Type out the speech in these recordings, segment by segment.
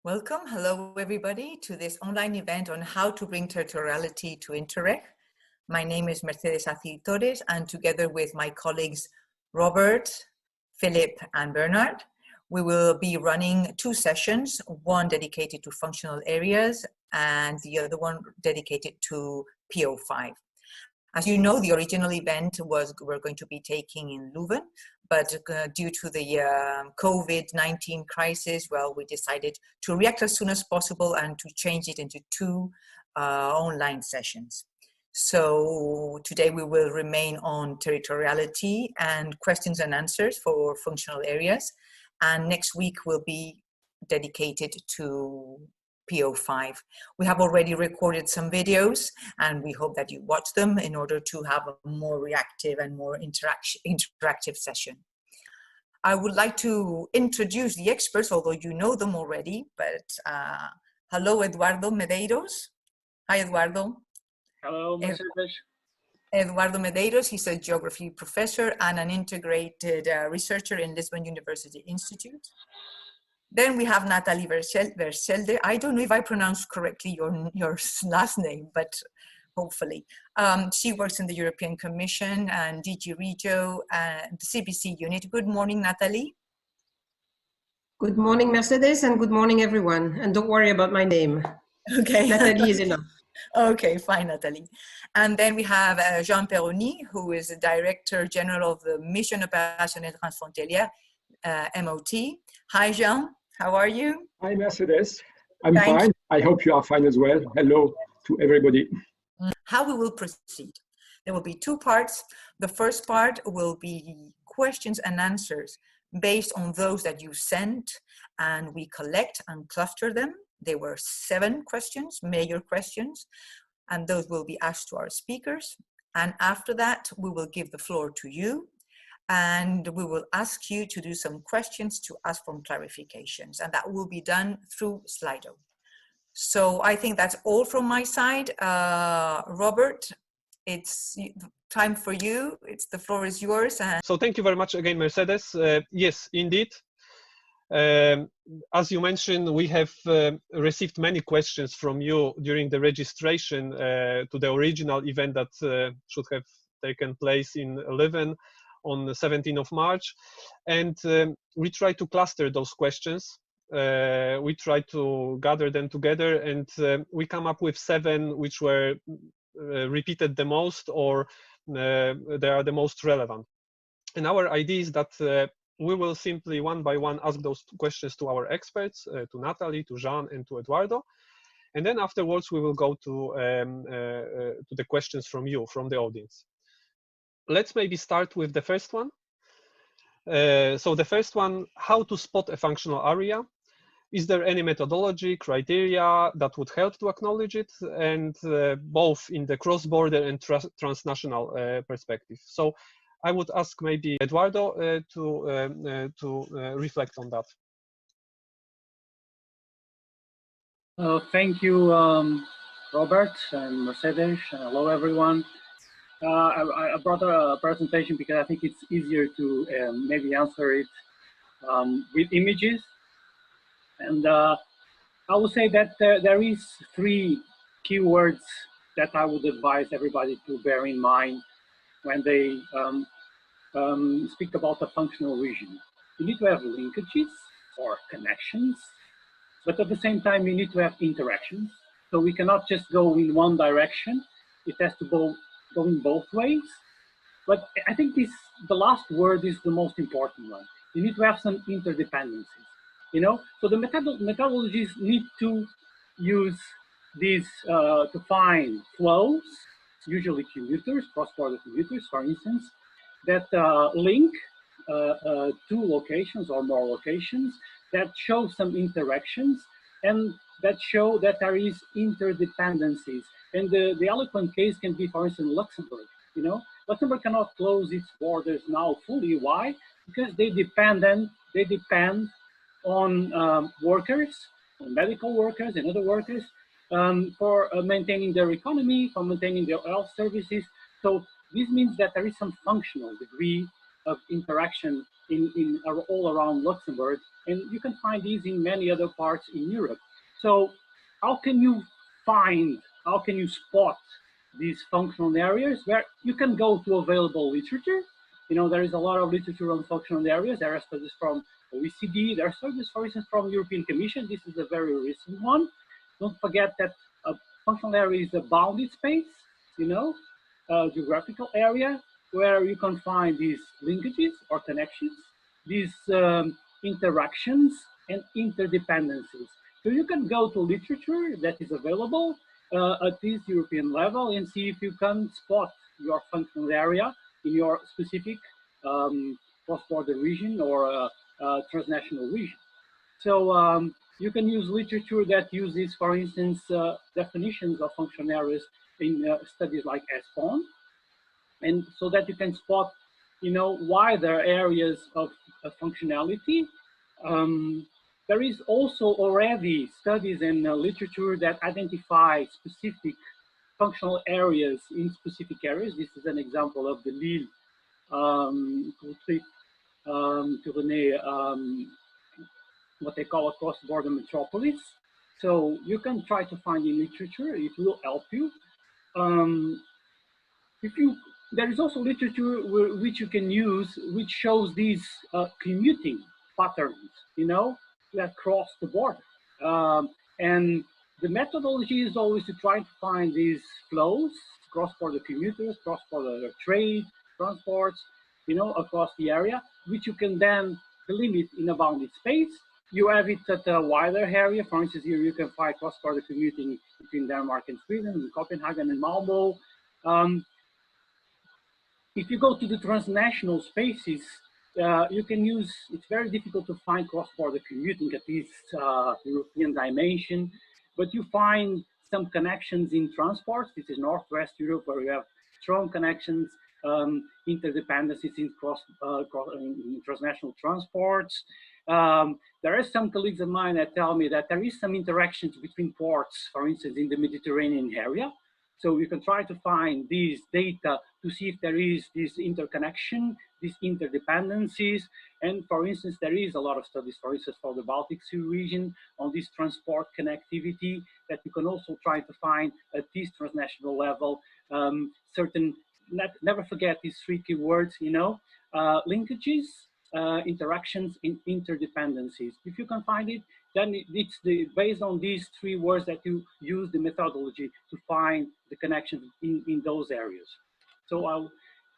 Welcome. Hello, everybody, to this online event on how to bring territoriality to Interreg. My name is Mercedes Acitores, and together with my colleagues Robert, Philip, and Bernard, we will be running two sessions, one dedicated to functional areas and the other one dedicated to PO5. As you know, the original event we're going to be taking in Leuven, but due to the COVID-19 crisis, well, we decided to react as soon as possible and to change it into two online sessions. So today we will remain on territoriality and questions and answers for functional areas. And next week will be dedicated to PO5. We have already recorded some videos and we hope that you watch them in order to have a more reactive and more interactive session. I would like to introduce the experts, although you know them already, but hello, Eduardo Medeiros. Hi, Eduardo. Hello, Mercedes. Eduardo Medeiros, he's a geography professor and an integrated researcher in Lisbon University Institute. Then we have Nathalie Verschelde. I don't know if I pronounced correctly your last name, but hopefully. She works in the European Commission and DG Regio and the CBC unit. Good morning, Nathalie. Good morning, Mercedes, and good morning, everyone. And don't worry about my name. Okay. Nathalie is enough. Okay, fine, Nathalie. And then we have Jean Perroni, who is the Director General of the Mission Opérationnelle Transfrontalière, MOT. Hi, Jean. How are you? Hi, Mercedes. I'm fine. I hope you are fine as well. Hello to everybody. How we will proceed. There will be two parts. The first part will be questions and answers based on those that you sent, and we collect and cluster them. There were 7 questions, major questions, and those will be asked to our speakers. And after that, we will give the floor to you. And we will ask you to do some questions to ask for clarifications, and that will be done through Slido. So I think that's all from my side. Robert, it's time for you. The floor is yours. So thank you very much again, Mercedes. Yes, indeed. As you mentioned, we have received many questions from you during the registration to the original event that should have taken place in Leuven on the 17th of March, and we try to cluster those questions. We try to gather them together, and we come up with 7 which were repeated the most, or they are the most relevant. And our idea is that we will simply one by one ask those questions to our experts, to Nathalie, to Jean, and to Eduardo. And then afterwards we will go to the questions from you, from the audience. Let's maybe start with the first one. So the first one, how to spot a functional area? Is there any methodology, criteria that would help to acknowledge it? And both in the cross-border and transnational perspective. So I would ask maybe Eduardo to reflect on that. Thank you, Robert and Mercedes. Hello, everyone. I brought a presentation because I think it's easier to maybe answer it with images. And I would say that there is 3 keywords that I would advise everybody to bear in mind when they speak about a functional region. You need to have linkages or connections, but at the same time, you need to have interactions. So we cannot just go in one direction. It has to go in both ways. But I think the last word is the most important one. You need to have some interdependencies, you know? So the methodologies need to use these to find flows, usually commuters, cross-border commuters, for instance, that link 2 locations or more locations, that show some interactions, and that show that there is interdependencies. And the eloquent case can be, for instance, Luxembourg. You know, Luxembourg cannot close its borders now fully. Why? Because they depend on workers, on medical workers and other workers, for maintaining their economy, for maintaining their health services. So this means that there is some functional degree of interaction all around Luxembourg, and you can find these in many other parts in Europe. So how can you spot these functional areas? Where you can go to available literature. You know, there is a lot of literature on functional areas. There are studies from OECD. There are studies, for instance, from European Commission. This is a very recent one. Don't forget that a functional area is a bounded space, you know, a geographical area where you can find these linkages or connections, these interactions and interdependencies. So you can go to literature that is available at this European level and see if you can spot your functional area in your specific cross-border region or transnational region. So you can use literature that uses, for instance, definitions of functional areas in studies like ESPON, and so that you can spot, you know, wider areas of functionality. There is also already studies and literature that identify specific functional areas in specific areas. This is an example of the Lille what they call a cross-border metropolis. So you can try to find in literature, it will help you. There is also literature which you can use, which shows these commuting patterns, you know, that cross the border. And the methodology is always to try to find these flows, cross-border commuters, cross-border trade, transports, you know, across the area, which you can then delimit in a bounded space. You have it at a wider area. For instance, here you can find cross-border commuting between Denmark and Sweden, and Copenhagen and Malmo. If you go to the transnational spaces, you can use, it's very difficult to find cross-border commuting at this European dimension, but you find some connections in transports. This is Northwest Europe, where you have strong connections, interdependencies in in transnational transports. There are some colleagues of mine that tell me that there is some interactions between ports, for instance, in the Mediterranean area. So you can try to find these data to see if there is this interconnection, these interdependencies. And for instance, there is a lot of studies, for instance, for the Baltic Sea region on this transport connectivity that you can also try to find at this transnational level, certain, never forget these three keywords, you know, linkages, interactions, and interdependencies. If you can find it, then it's based on these three words that you use the methodology to find the connections in those areas. So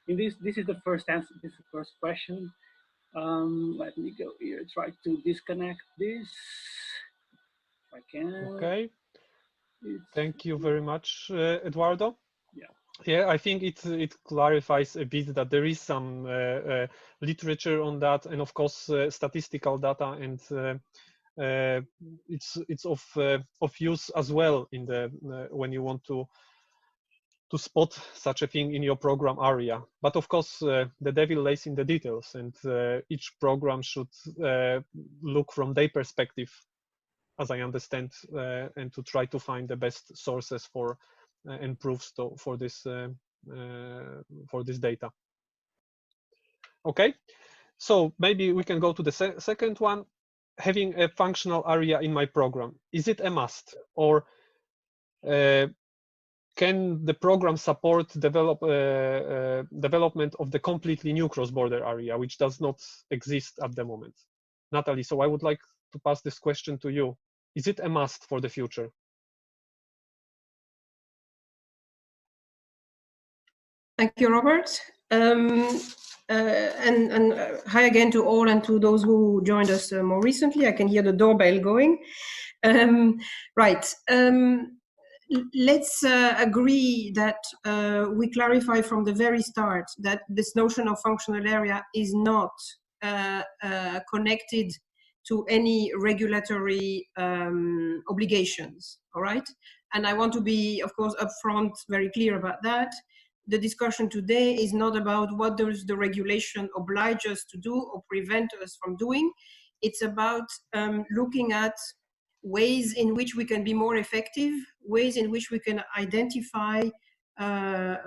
in this is the first answer, this is the first question. Let me go here, try to disconnect this if I can. Okay. Thank you very much, Eduardo. Yeah, I think it clarifies a bit that there is some literature on that, and of course statistical data, and it's of use as well in the when you want to spot such a thing in your program area. But of course, the devil lays in the details, and each program should look from their perspective, as I understand, and to try to find the best sources for and proofs for this data. Okay, so maybe we can go to the second one. Having a functional area in my program, is it a must, or can the program support development of the completely new cross-border area, which does not exist at the moment? Natalie, so I would like to pass this question to you. Is it a must for the future? Thank you, Robert. And hi again to all and to those who joined us more recently. I can hear the doorbell going. Right. Let's agree that we clarify from the very start that this notion of functional area is not connected to any regulatory obligations, all right? And I want to be, of course, upfront, very clear about that. The discussion today is not about what does the regulation oblige us to do or prevent us from doing. It's about looking at ways in which we can be more effective, ways in which we can identify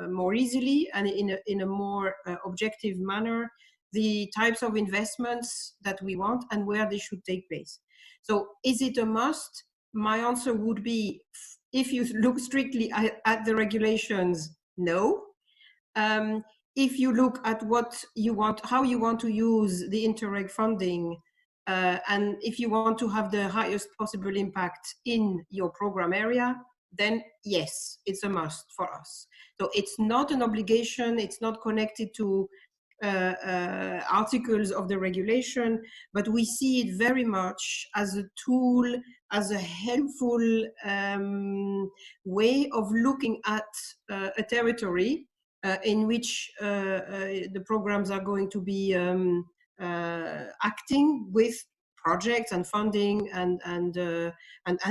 more easily and in a more objective manner the types of investments that we want and where they should take place. So is it a must? My answer would be, if you look strictly at the regulations, no. If you look at what you want, how you want to use the Interreg funding, and if you want to have the highest possible impact in your program area, then yes, it's a must for us. So it's not an obligation, it's not connected to articles of the regulation, but we see it very much as a tool, as a helpful way of looking at a territory in which the programs are going to be acting with projects and funding and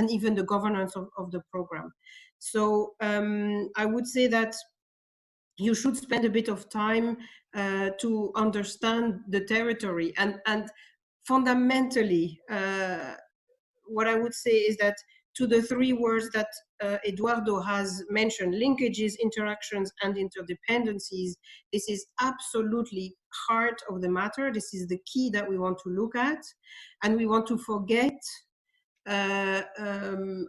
even the governance of the program. So I would say that you should spend a bit of time to understand the territory, and fundamentally what I would say is that to the three words that Eduardo has mentioned, linkages, interactions, and interdependencies, this is absolutely heart of the matter. This is the key that we want to look at, and we want to forget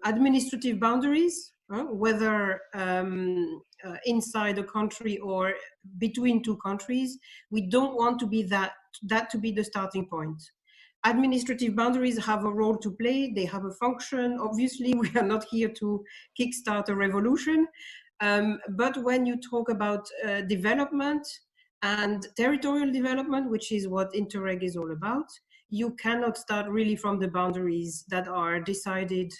administrative boundaries, whether inside a country or between two countries. We don't want to be that to be the starting point. Administrative boundaries have a role to play, they have a function. Obviously, we are not here to kickstart a revolution, but when you talk about development and territorial development, which is what Interreg is all about, you cannot start really from the boundaries that are decided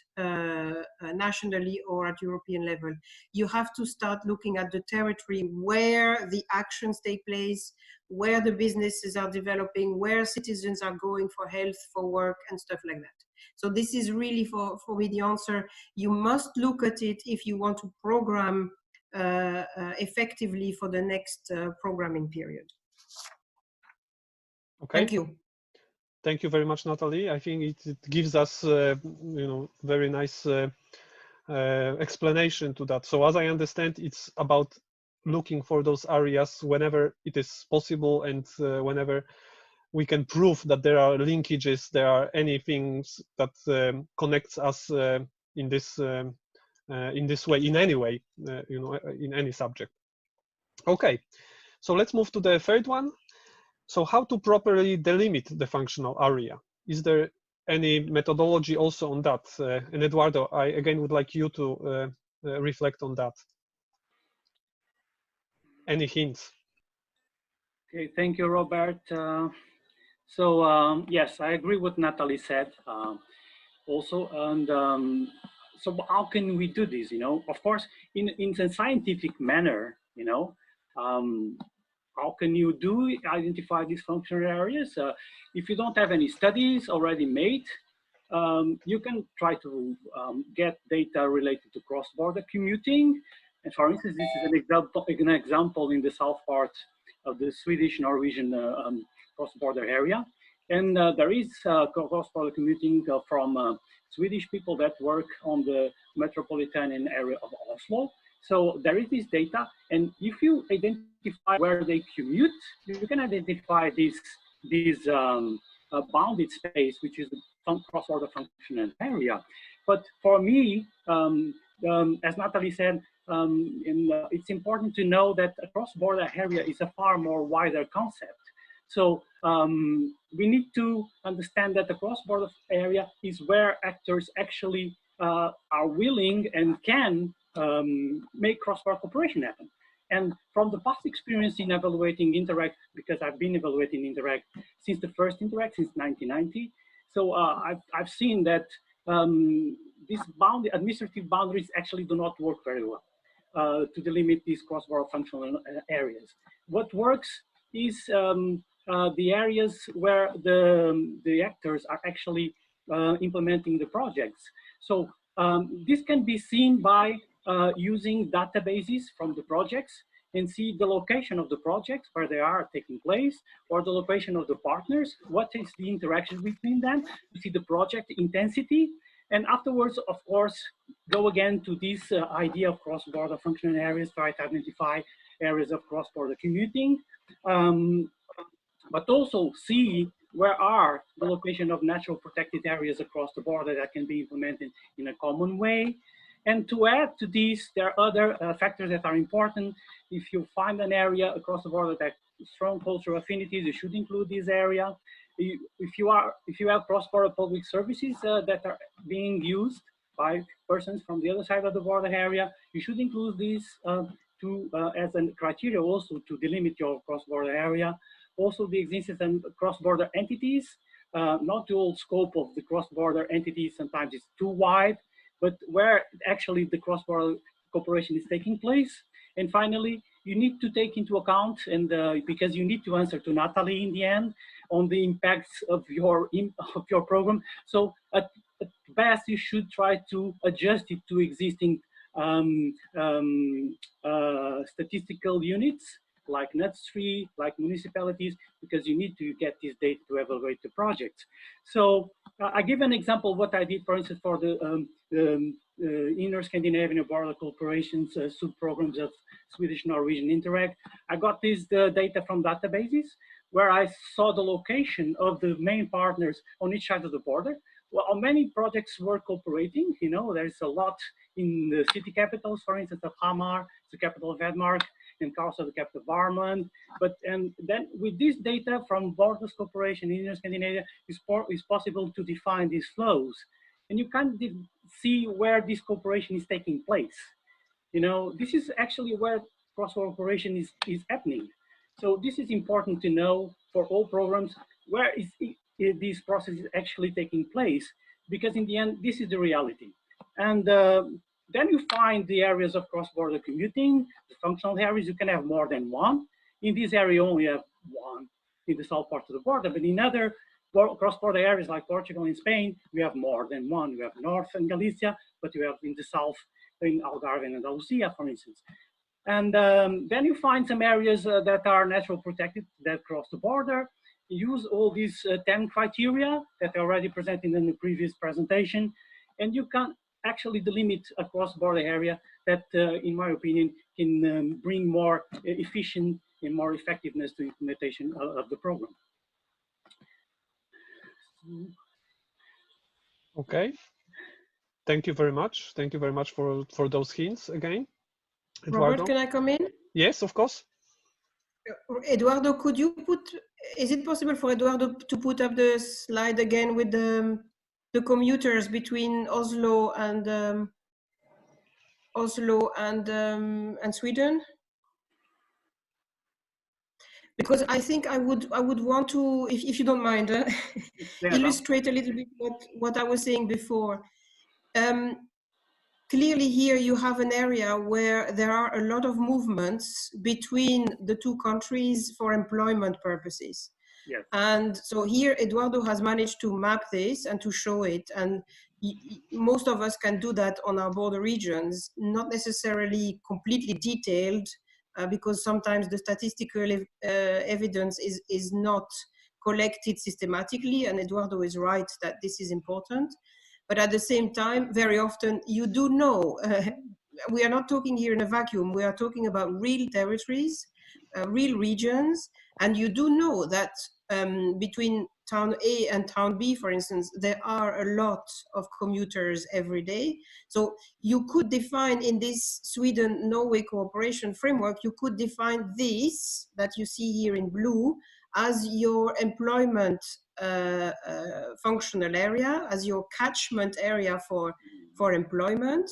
nationally or at European level. You have to start looking at the territory where the actions take place, where the businesses are developing, where citizens are going for health, for work, and stuff like that. So this is really for me the answer. You must look at it if you want to program effectively for the next programming period. Okay. Thank you. Thank you very much, Natalie. I think it gives us, very nice explanation to that. So as I understand, it's about looking for those areas whenever it is possible and whenever we can prove that there are linkages, there are any things that connects us in this way, in any way, in any subject. Okay, so let's move to the third one. So how to properly delimit the functional area? Is there any methodology also on that? And Eduardo, I again would like you to reflect on that. Any hints? Okay, thank you, Robert. Yes, I agree with Natalie said also. And so how can we do this? Of course, in a scientific manner, how can you identify these functional areas? If you don't have any studies already made, you can try to get data related to cross-border commuting. And for instance, this is an example in the south part of the Swedish-Norwegian cross-border area. And there is cross-border commuting from Swedish people that work on the metropolitan area of Oslo. So there is this data, and if you identify where they commute, you can identify this bounded space, which is the cross-border functional area. But for me, as Natalie said, it's important to know that a cross-border area is a far more wider concept. So we need to understand that the cross-border area is where actors actually are willing and can make cross-border cooperation happen. And from the past experience in evaluating Interreg, because I've been evaluating Interreg since the first Interreg, since 1990, so I've seen that these administrative boundaries actually do not work very well to delimit these cross-border functional areas. What works is the areas where the actors are actually implementing the projects. So this can be seen by using databases from the projects and see the location of the projects, where they are taking place, or the location of the partners, what is the interaction between them, you see the project intensity, and afterwards, of course, go again to this idea of cross-border functional areas, try to identify areas of cross-border commuting. but also see where are the location of natural protected areas across the border that can be implemented in a common way. And to add to this, there are other factors that are important. If you find an area across the border that strong cultural affinities, you should include this area. If you have cross-border public services that are being used by persons from the other side of the border area, you should include this as a criteria also to delimit your cross-border area. Also, the existence of cross-border entities, not the whole scope of the cross-border entities sometimes is too wide, but where actually the cross-border cooperation is taking place. And finally, you need to take into account, and because you need to answer to Natalie in the end, on the impacts of your program. So at best, you should try to adjust it to existing statistical units like NUTS3, like municipalities, because you need to get this data to evaluate the project. So I give an example of what I did, for instance, for the Inner Scandinavian Border Cooperation's sub-programs of Swedish-Norwegian Interreg. I got this data from databases where I saw the location of the main partners on each side of the border. Well, many projects were cooperating. You know, there's a lot in the city capitals, for instance, of Hamar, the capital of Denmark, and Karlstad, the capital of Varmland. And then with this data from Borders Cooperation in Scandinavia, it's possible to define these flows. And you can see where this cooperation is taking place. You know, this is actually where cross-cooperation is happening. So this is important to know for all programs, where is this process is actually taking place, because in the end, this is the reality. And then you find the areas of cross-border commuting, the functional areas. You can have more than one. In this area, you only have one in the south part of the border, but in other cross-border areas like Portugal and Spain, we have more than one. You have north in Galicia, but you have in the south in Algarve and Andalusia, for instance. And then you find some areas that are natural protected that cross the border. Use all these 10 criteria that are already presented in the previous presentation, and you can actually delimit a cross-border area that, in my opinion, can bring more efficient and more effectiveness to implementation of the program. Okay. Thank you very much. Thank you very much for those hints again. Eduardo? Robert, can I come in? Yes, of course. Eduardo, could you is it possible for Eduardo to put up the slide again with the commuters between Oslo and Sweden? Because I think I would want to, if you don't mind, illustrate a little bit what I was saying before. Clearly here you have an area where there are a lot of movements between the two countries for employment purposes. Yes. And so here Eduardo has managed to map this and to show it. And most of us can do that on our border regions, not necessarily completely detailed, because sometimes the statistical evidence is not collected systematically. And Eduardo is right that this is important. But at the same time, very often you do know, we are not talking here in a vacuum, we are talking about real territories, real regions, and you do know that between town A and town B, for instance, there are a lot of commuters every day. So you could define in this Sweden-Norway cooperation framework, you could define this that you see here in blue as your employment functional area, as your catchment area for employment.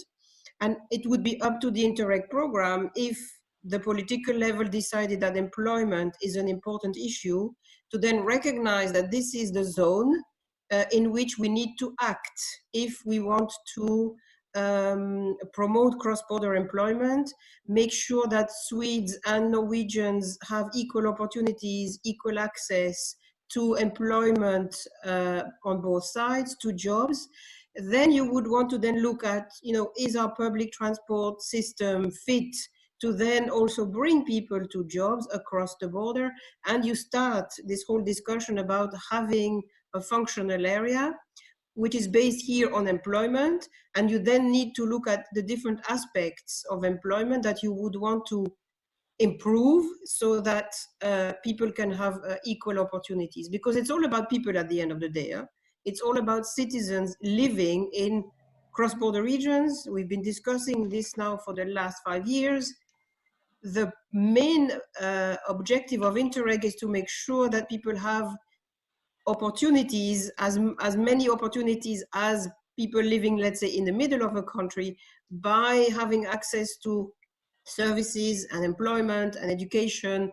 And it would be up to the Interreg program, if the political level decided that employment is an important issue, to then recognize that this is the zone in which we need to act if we want to promote cross-border employment, make sure that Swedes and Norwegians have equal opportunities, equal access to employment on both sides, to jobs. Then you would want to then look at, you know, is our public transport system fit to then also bring people to jobs across the border? And you start this whole discussion about having a functional area, which is based here on employment. And you then need to look at the different aspects of employment that you would want to improve so that people can have equal opportunities, because it's all about people at the end of the day. It's all about citizens living in cross-border regions. We've been discussing this now for the last 5 years. The main objective of Interreg is to make sure that people have opportunities, as many opportunities as people living, let's say, in the middle of a country, by having access to services and employment and education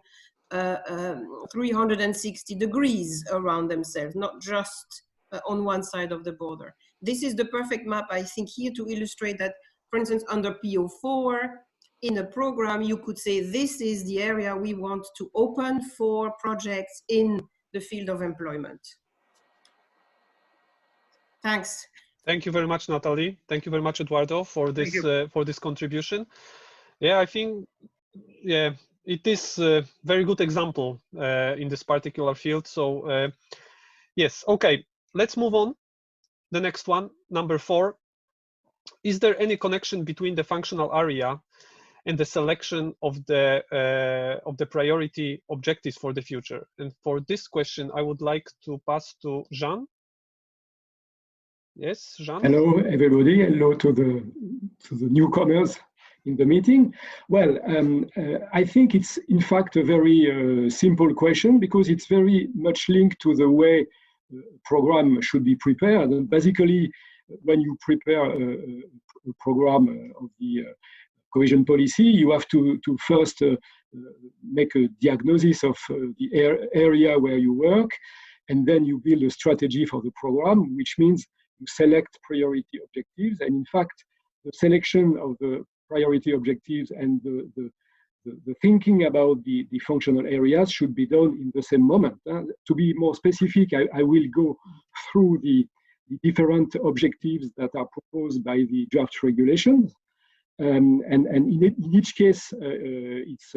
360 degrees around themselves, not just on one side of the border. This is the perfect map, I think, here to illustrate that, for instance, under PO4, in a program, you could say this is the area we want to open for projects in the field of employment. Thanks. Thank you very much, Natalie. Thank you very much, Eduardo, for this contribution. Yeah, I think, yeah, it is a very good example in this particular field. So yes, okay, let's move on. The next one, number 4. Is there any connection between the functional area and the selection of the priority objectives for the future? And for this question, I would like to pass to Jean. Yes, Jean. Hello, everybody. Hello to the newcomers in the meeting. Well, I think it's in fact a very simple question, because it's very much linked to the way a program should be prepared. And basically, when you prepare a program of the cohesion policy, you have to first make a diagnosis of the area where you work, and then you build a strategy for the program, which means you select priority objectives. And in fact, the selection of the priority objectives and the thinking about the functional areas should be done in the same moment. To be more specific, I will go through the different objectives that are proposed by the draft regulations. And in each case, it's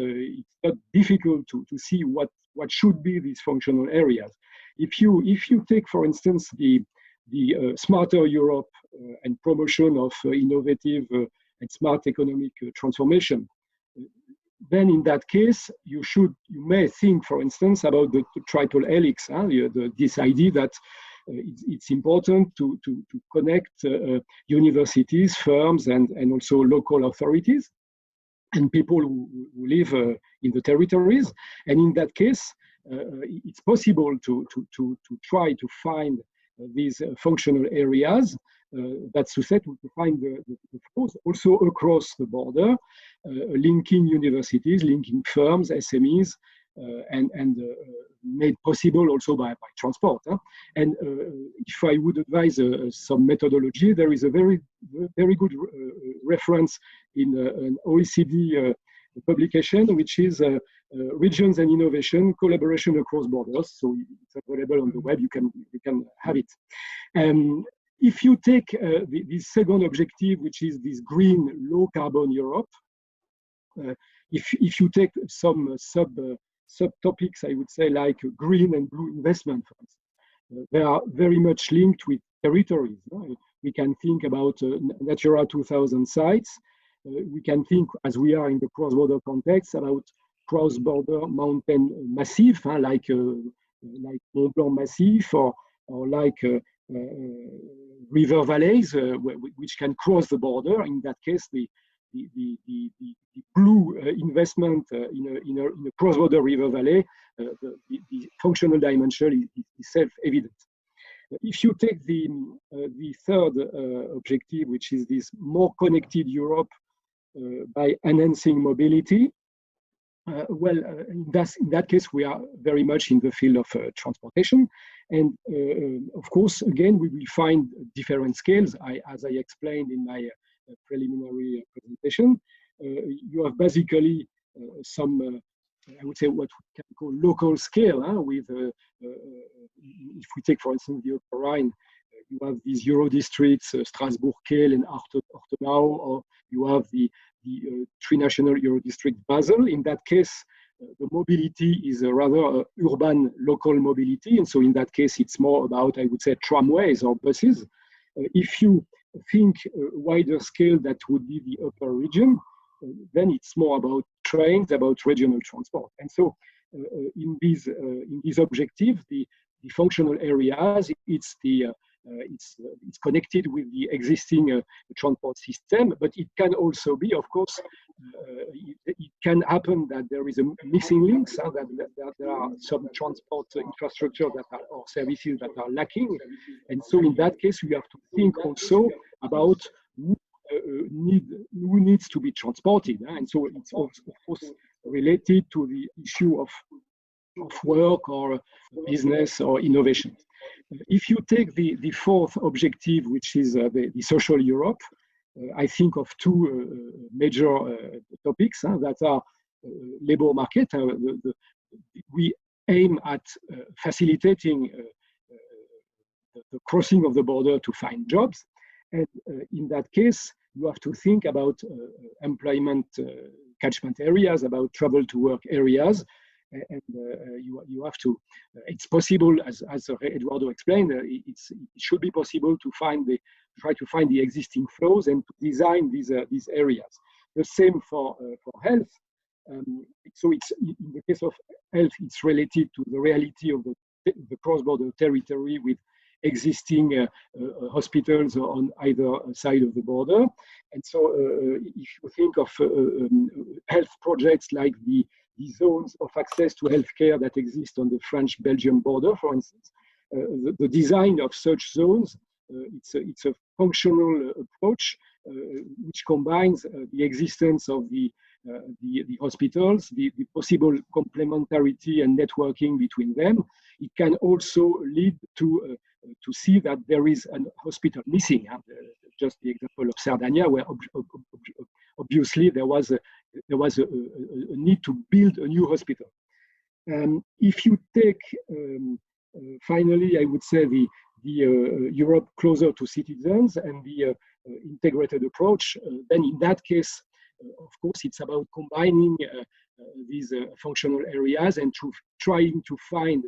not difficult to see what should be these functional areas. If you take, for instance, the Smarter Europe and promotion of innovative and smart economic transformation, then in that case, you may think, for instance, about the triple helix, this idea that it's important to connect universities, firms, and also local authorities and people who live in the territories. And in that case, it's possible to try to find these functional areas. That's to say, to find the flows also across the border, linking universities, linking firms, SMEs, and made possible also by transport. And if I would advise some methodology, there is a very good reference in an OECD publication, which is Regions and Innovation, Collaboration Across Borders. So it's available on the web, you can have it. If you take the second objective, which is this green, low carbon Europe, if you take some subtopics, I would say, like green and blue investment, for instance, they are very much linked with territories. We can think about Natura 2000 sites. We can think, as we are in the cross-border context, about cross-border mountain massif, like Mont Blanc Massif, or like river valleys, which can cross the border. In that case, the blue investment in a cross-border river valley, the functional dimension is self-evident. If you take the third objective, which is this more connected Europe by enhancing mobility, in that case, we are very much in the field of transportation. And of course, again, we will find different scales. As I explained in my preliminary presentation, you have basically some, I would say, what we can call local scale. With, if we take, for instance, the Upper Rhine, you have these Euro districts, Strasbourg, Kehl, and Ortenau, or you have the tri-national Euro district Basel. In that case, the mobility is a rather urban local mobility. And so in that case, it's more about, I would say, tramways or buses. If you think wider scale, that would be the upper region, then it's more about trains, about regional transport. And so in these objectives, the functional areas, it's connected with the existing transport system, but it can also be, of course, it can happen that there is a missing link, so that there are some transport infrastructure or services that are lacking. And so in that case, we have to think also about who needs to be transported. And so it's also, of course, related to the issue of work or business or innovation. If you take the fourth objective, which is the social Europe, I think of two major topics that are labor market. We aim at facilitating the crossing of the border to find jobs. And in that case, you have to think about employment catchment areas, about travel to work areas. And you have to, it's possible, as Eduardo explained, it should be possible to try to find the existing flows and to design these areas. The same for health. So it's, in the case of health, it's related to the reality of the cross-border territory with existing hospitals on either side of the border. And so if you think of health projects like the zones of access to healthcare that exist on the French-Belgian border, for instance, the design of such zones, it's a functional approach which combines the existence of the hospitals, the possible complementarity and networking between them. It can also lead to see that there is a hospital missing. Just the example of Sardinia, where obviously there was a need to build a new hospital. If you take, finally, I would say the Europe closer to citizens and the integrated approach, then in that case, of course, it's about combining these functional areas and trying to find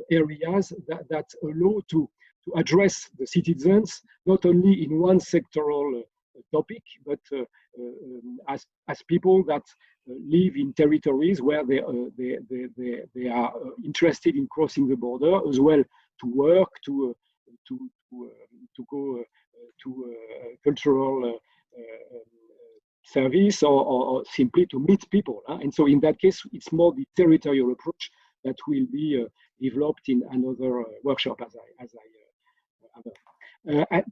areas that allow to address the citizens, not only in one sectoral topic, but as people that live in territories where they are interested in crossing the border, as well to work, to go to cultural service or simply to meet people. And so in that case, it's more the territorial approach that will be developed in another workshop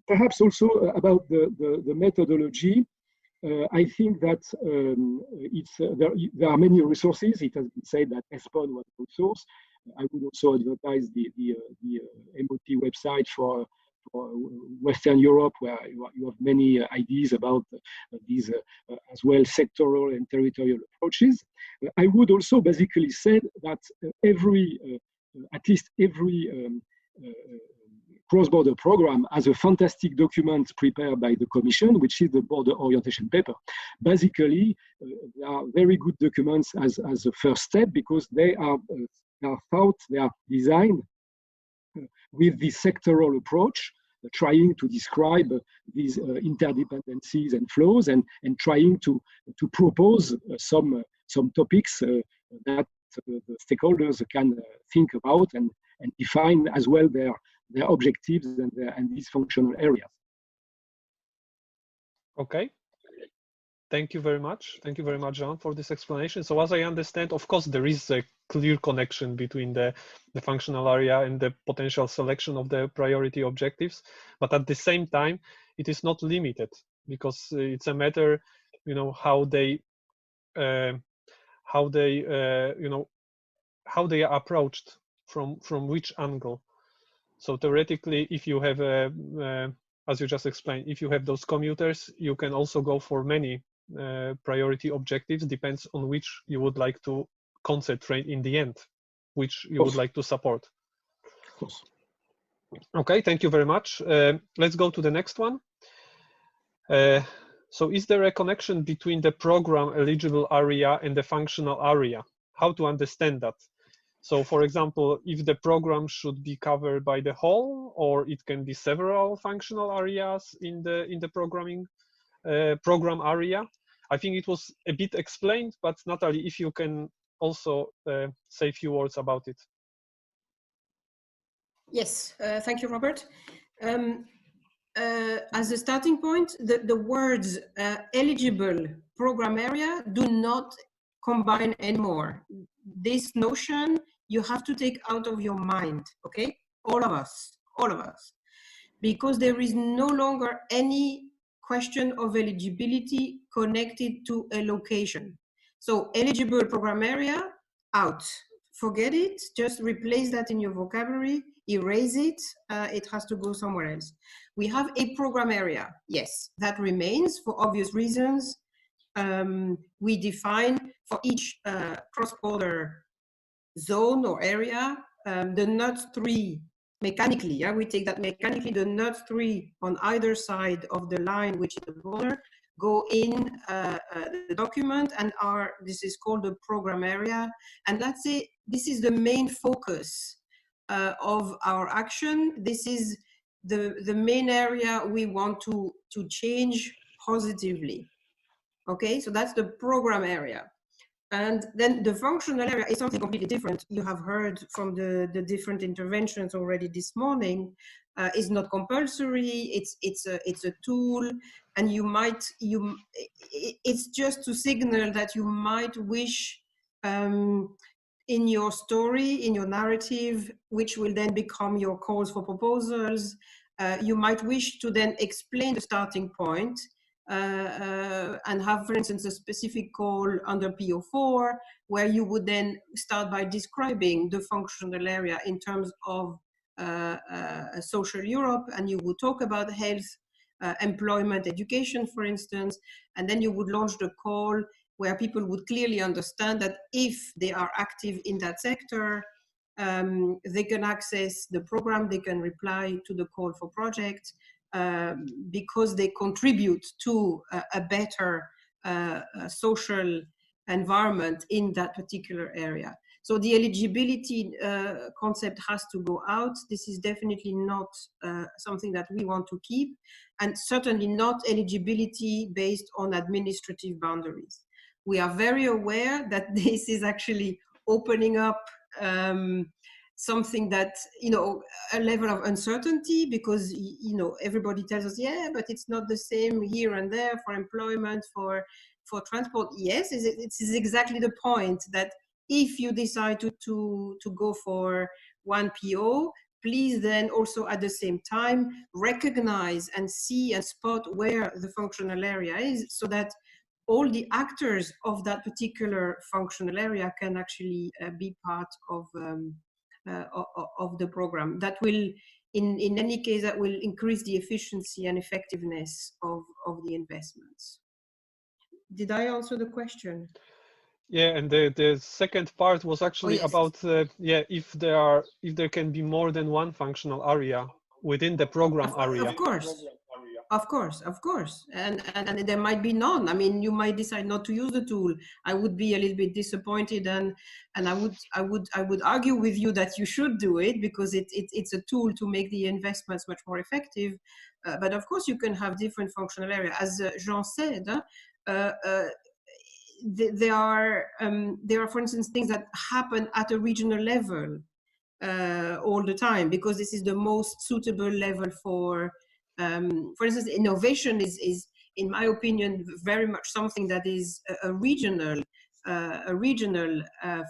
perhaps also about the methodology. I think that there are many resources. It has been said that ESPON was a resource. I would also advertise the MOT website for Western Europe, where you have many ideas about these as well sectoral and territorial approaches. I would also basically say that at least every cross-border program has a fantastic document prepared by the Commission, which is the border orientation paper. Basically, they are very good documents as a first step, because they are designed with the sectoral approach, trying to describe these interdependencies and flows, and trying to propose some topics that the stakeholders can think about and define as well their objectives and these functional areas. Okay. Thank you very much. Thank you very much, Jean, for this explanation. So as I understand, of course, there is a clear connection between the functional area and the potential selection of the priority objectives. But at the same time, it is not limited, because it's a matter, how they are approached from which angle. So theoretically, if you have as you just explained, if you have those commuters, you can also go for many priority objectives. Depends on which you would like to concentrate in the end, which you would like to support. Of course. Okay, thank you very much. Let's go to the next one. So is there a connection between the program eligible area and the functional area? How to understand that? So for example, if the program should be covered by the whole, or it can be several functional areas in the programming program area. I think it was a bit explained, but Natalie, if you can also say a few words about it. Yes, thank you, Robert. As a starting point, the words eligible program area do not combine anymore. This notion you have to take out of your mind, okay? All of us, because there is no longer any question of eligibility connected to a location. So eligible program area, out. Forget it, just replace that in your vocabulary, erase it, it has to go somewhere else. We have a program area, yes, that remains for obvious reasons. We define for each cross-border zone or area, the NUTS 3 mechanically, yeah, we take that mechanically, the NUTS 3 on either side of the line, which is the border, go in the document and this is called the program area. And let's say this is the main focus of our action. This is the main area we want to change positively. Okay, so that's the program area. And then the functional area is something completely different. You have heard from the different interventions already this morning. It's not compulsory. It's a tool, and it's just to signal that you might wish in your story, in your narrative, which will then become your calls for proposals. You might wish to then explain the starting point. And have, for instance, a specific call under PO4, where you would then start by describing the functional area in terms of social Europe, and you would talk about health, employment, education, for instance, and then you would launch the call where people would clearly understand that if they are active in that sector, they can access the program, they can reply to the call for projects, because they contribute to a better social environment in that particular area. So the eligibility concept has to go out. This is definitely not something that we want to keep, and certainly not eligibility based on administrative boundaries. We are very aware that this is actually opening up something that, a level of uncertainty, because, everybody tells us, yeah, but it's not the same here and there for employment, for transport. Yes, it's exactly the point, that if you decide to go for one PO, please then also at the same time recognize and see and spot where the functional area is, so that all the actors of that particular functional area can actually be part of the program. That will, in any case, that will increase the efficiency and effectiveness of the investments. Did I answer the question? Yeah, and the second part was actually about if there can be more than one functional area within the program area. Of course, and there might be none. I mean, you might decide not to use the tool. I would be a little bit disappointed, and I would argue with you that you should do it, because it's a tool to make the investments much more effective. But of course, you can have different functional areas. As Jean said, there are, for instance, things that happen at a regional level all the time, because this is the most suitable level for instance, innovation is, in my opinion, very much something that is a regional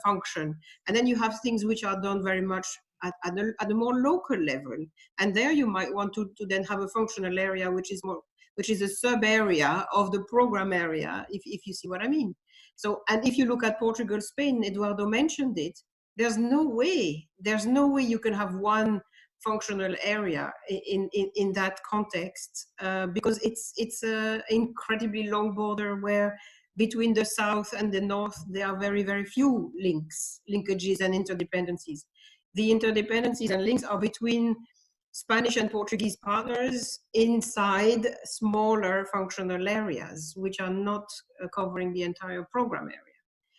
function. And then you have things which are done very much at a more local level. And there you might want to then have a functional area which is a sub area of the program area, if you see what I mean. So, and if you look at Portugal, Spain, Eduardo mentioned it, there's no way you can have one functional area in that context, because it's an incredibly long border where between the south and the north there are very, very few linkages and interdependencies. The interdependencies and links are between Spanish and Portuguese partners inside smaller functional areas, which are not covering the entire program area.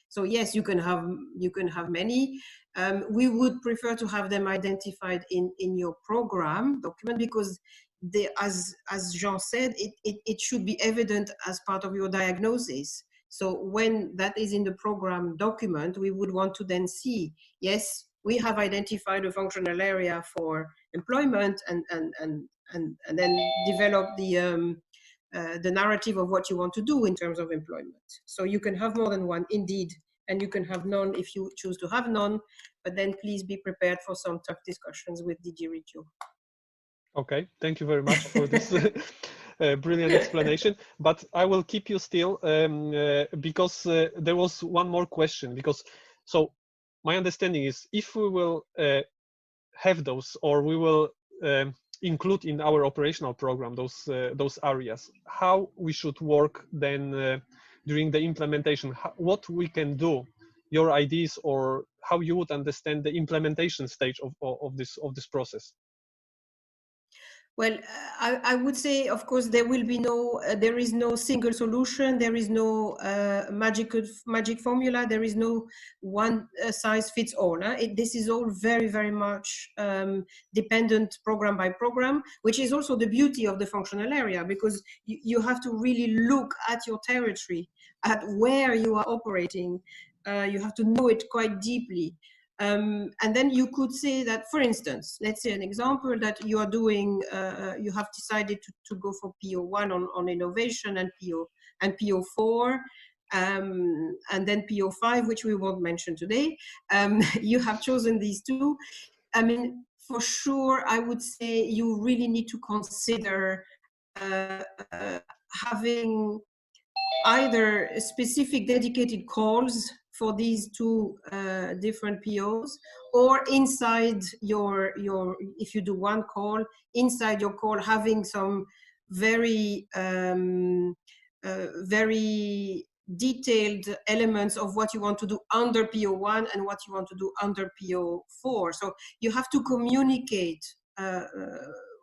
So yes, you can have many. We would prefer to have them identified in your program document, because as Jean said, it should be evident as part of your diagnosis. So when that is in the program document, we would want to then see, yes, we have identified a functional area for employment, and then develop the narrative of what you want to do in terms of employment. So you can have more than one, indeed, and you can have none if you choose to have none, but then please be prepared for some tough discussions with DG Regio. Okay, thank you very much for this brilliant explanation. But I will keep you still because there was one more question. Because so my understanding is, if we will have those, or we will include in our operational program those areas, how we should work then during the implementation, what we can do, your ideas, or how you would understand the implementation stage of this process. Well, I would say, of course, there will be there is no single solution. There is no magic formula. There is no one size fits all. This is all very, very much dependent program by program, which is also the beauty of the functional area, because you have to really look at your territory, at where you are operating. You have to know it quite deeply. And then you could say that, for instance, let's say an example that you are doing, you have decided to go for PO1 on innovation and PO4, and then PO5, which we won't mention today. You have chosen these two. I mean, for sure, I would say you really need to consider having either specific dedicated calls for these two different POs, or inside your if you do one call, inside your call having some very very detailed elements of what you want to do under PO1 and what you want to do under PO4. So you have to communicate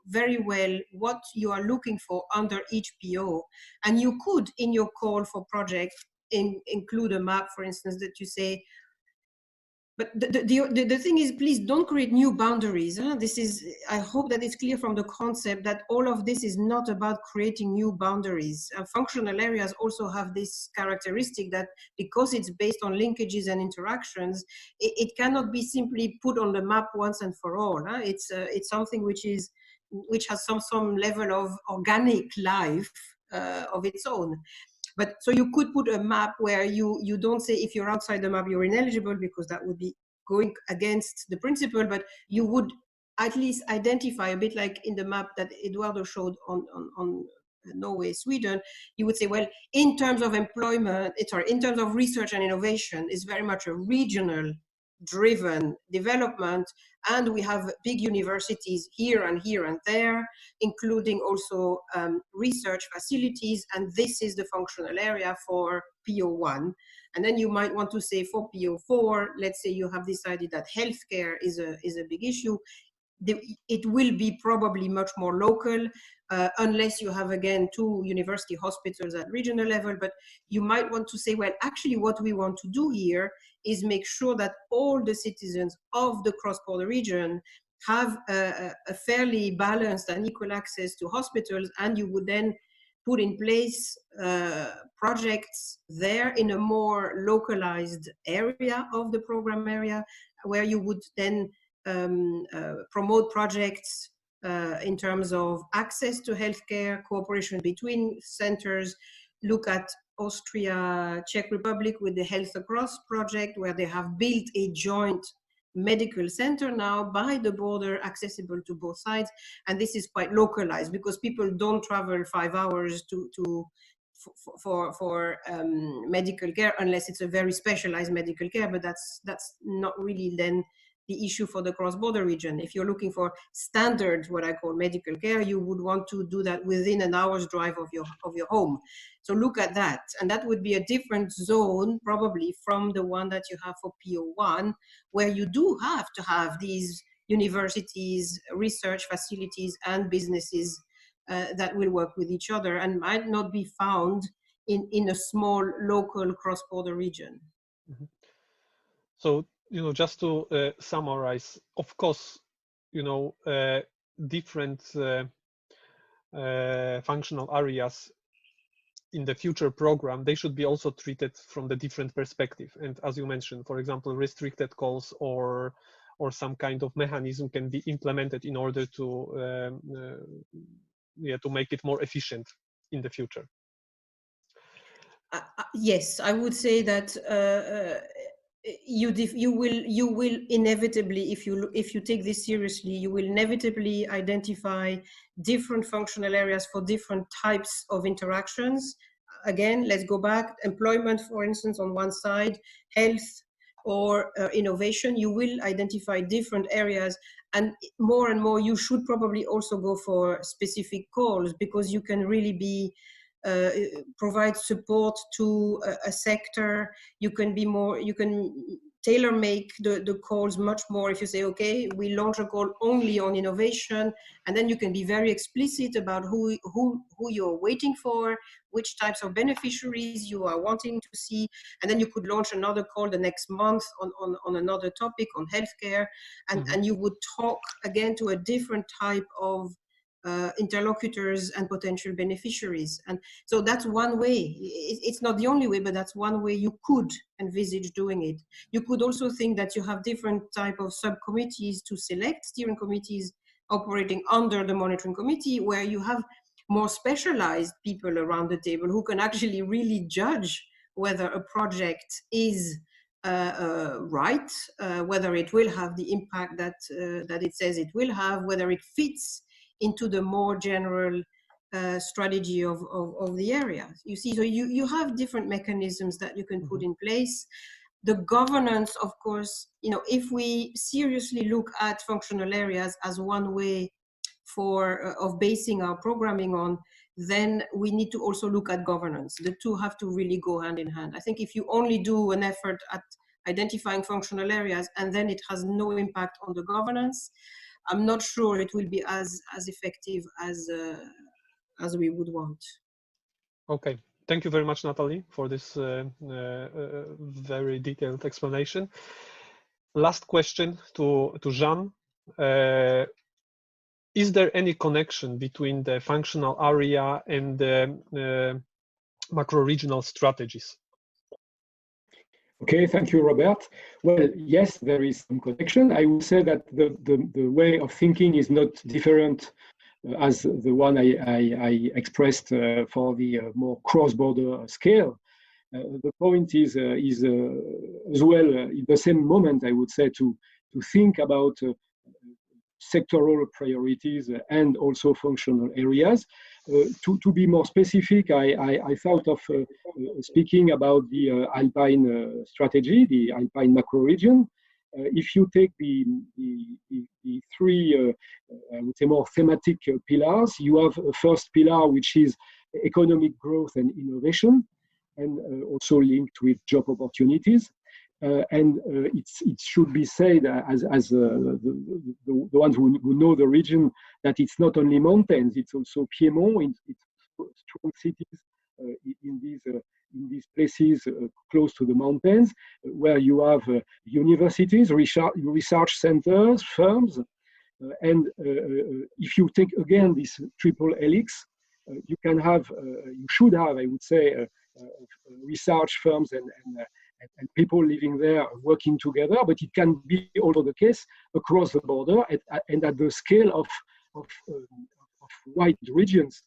very well what you are looking for under each PO. And you could, in your call for project, include a map, for instance, that you say, but the thing is, please don't create new boundaries. This is, I hope that it's clear from the concept that all of this is not about creating new boundaries. Functional areas also have this characteristic that because it's based on linkages and interactions, it cannot be simply put on the map once and for all. It's something which has some level of organic life of its own. But so you could put a map where you don't say if you're outside the map you're ineligible, because that would be going against the principle, but you would at least identify, a bit like in the map that Eduardo showed on Norway, Sweden. You would say, well, in terms of employment, in terms of research and innovation, it's very much a regional driven development, and we have big universities here and there, including also research facilities, and this is the functional area for PO1. And then you might want to say for PO4, let's say you have decided that healthcare is a big issue. It will be probably much more local, unless you have, again, two university hospitals at regional level. But you might want to say, well, actually what we want to do here is make sure that all the citizens of the cross-border region have a fairly balanced and equal access to hospitals, and you would then put in place projects there in a more localized area of the program area, where you would then promote projects in terms of access to healthcare, cooperation between centers. Look at Austria, Czech Republic with the Health Across project, where they have built a joint medical center now by the border, accessible to both sides. And this is quite localized, because people don't travel 5 hours for medical care, unless it's a very specialized medical care, but that's not really then the issue for the cross-border region. If you're looking for standard, what I call medical care, you would want to do that within an hour's drive of your home. So look at that, and that would be a different zone probably from the one that you have for PO1, where you do have to have these universities, research facilities, and businesses that will work with each other and might not be found in a small local cross-border region. Mm-hmm. So, just to summarize, of course, different functional areas in the future program, they should be also treated from the different perspective. And as you mentioned, for example, restricted calls or some kind of mechanism can be implemented in order to to make it more efficient in the future. Yes, I would say that you will inevitably, if you take this seriously, you will inevitably identify different functional areas for different types of interactions. Again, let's go back. Employment, for instance, on one side, health or innovation. You will identify different areas, and more you should probably also go for specific calls, because you can really be provide support to a sector. You can be more, you can tailor make the calls much more if you say, okay, we launch a call only on innovation, and then you can be very explicit about who you're waiting for, which types of beneficiaries you are wanting to see, and then you could launch another call the next month on another topic, on healthcare, and you would talk again to a different type of interlocutors and potential beneficiaries. And so that's one way. It's not the only way, but that's one way you could envisage doing it. You could also think that you have different type of subcommittees to select, steering committees operating under the monitoring committee, where you have more specialized people around the table who can actually really judge whether a project is right, whether it will have the impact that it says it will have, whether it fits into the more general strategy of the area. You see, so you have different mechanisms that you can put in place. The governance, of course, if we seriously look at functional areas as one way of basing our programming on, then we need to also look at governance. The two have to really go hand in hand. I think if you only do an effort at identifying functional areas and then it has no impact on the governance, I'm not sure it will be as effective as we would want. Okay, thank you very much, Natalie, for this very detailed explanation. Last question to Jean. Is there any connection between the functional area and the macro-regional strategies? Okay, thank you, Robert. Well, yes, there is some connection. I would say that the way of thinking is not different as the one I expressed for the more cross-border scale. The point is as well, in the same moment, I would say, to think about sectoral priorities and also functional areas. To be more specific, I thought of speaking about the Alpine strategy, the Alpine macro region. If you take the three, I would say, more thematic pillars, you have a first pillar, which is economic growth and innovation, and also linked with job opportunities. It should be said, as the ones who know the region, that it's not only mountains, it's also Piedmont, it's strong cities in these places close to the mountains, where you have universities, research centers, firms, and if you take again this triple helix, you can have, you should have, I would say, research firms and people living there working together, but it can be also the case across the border and at the scale of wide regions.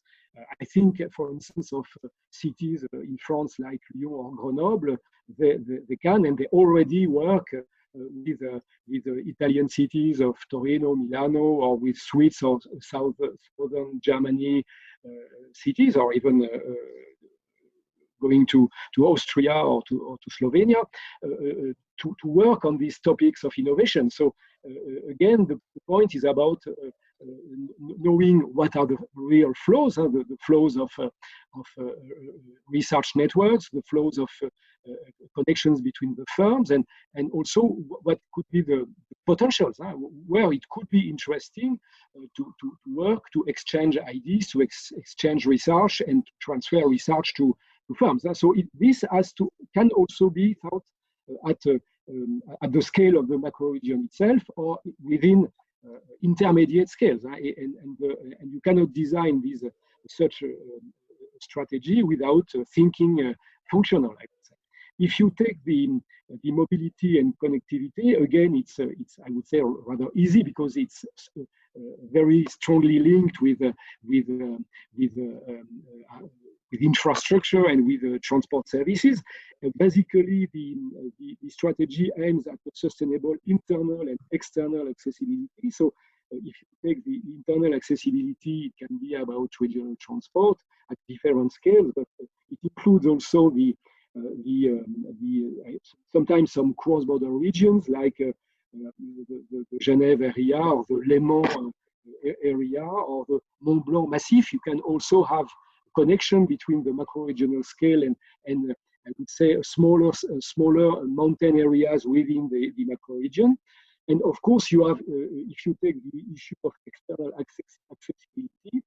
I think, for instance, of cities in France like Lyon or Grenoble, they can and they already work with Italian cities of Torino, Milano, or with Swiss or southern Germany cities, or even going to Austria or to Slovenia to work on these topics of innovation. So again, the point is about knowing what are the real flows, the flows of research networks, the flows of connections between the firms, and also what could be the potentials, where it could be interesting to work, to exchange ideas, to exchange research and transfer research to firms. So this can also be thought at the scale of the macro region itself, or within intermediate scales, and you cannot design these such a strategy without thinking functional, I would say. If you take the mobility and connectivity, again, it's I would say rather easy because it's very strongly linked with infrastructure and with transport services. Basically, the strategy aims at sustainable internal and external accessibility. So if you take the internal accessibility, it can be about regional transport at different scales, but it includes also sometimes some cross-border regions like the Genève area or the Le Mans area or the Mont Blanc Massif. You can also have connection between the macro-regional scale and I would say smaller mountain areas within the macro region. And of course, you have, if you take the issue of external accessibility,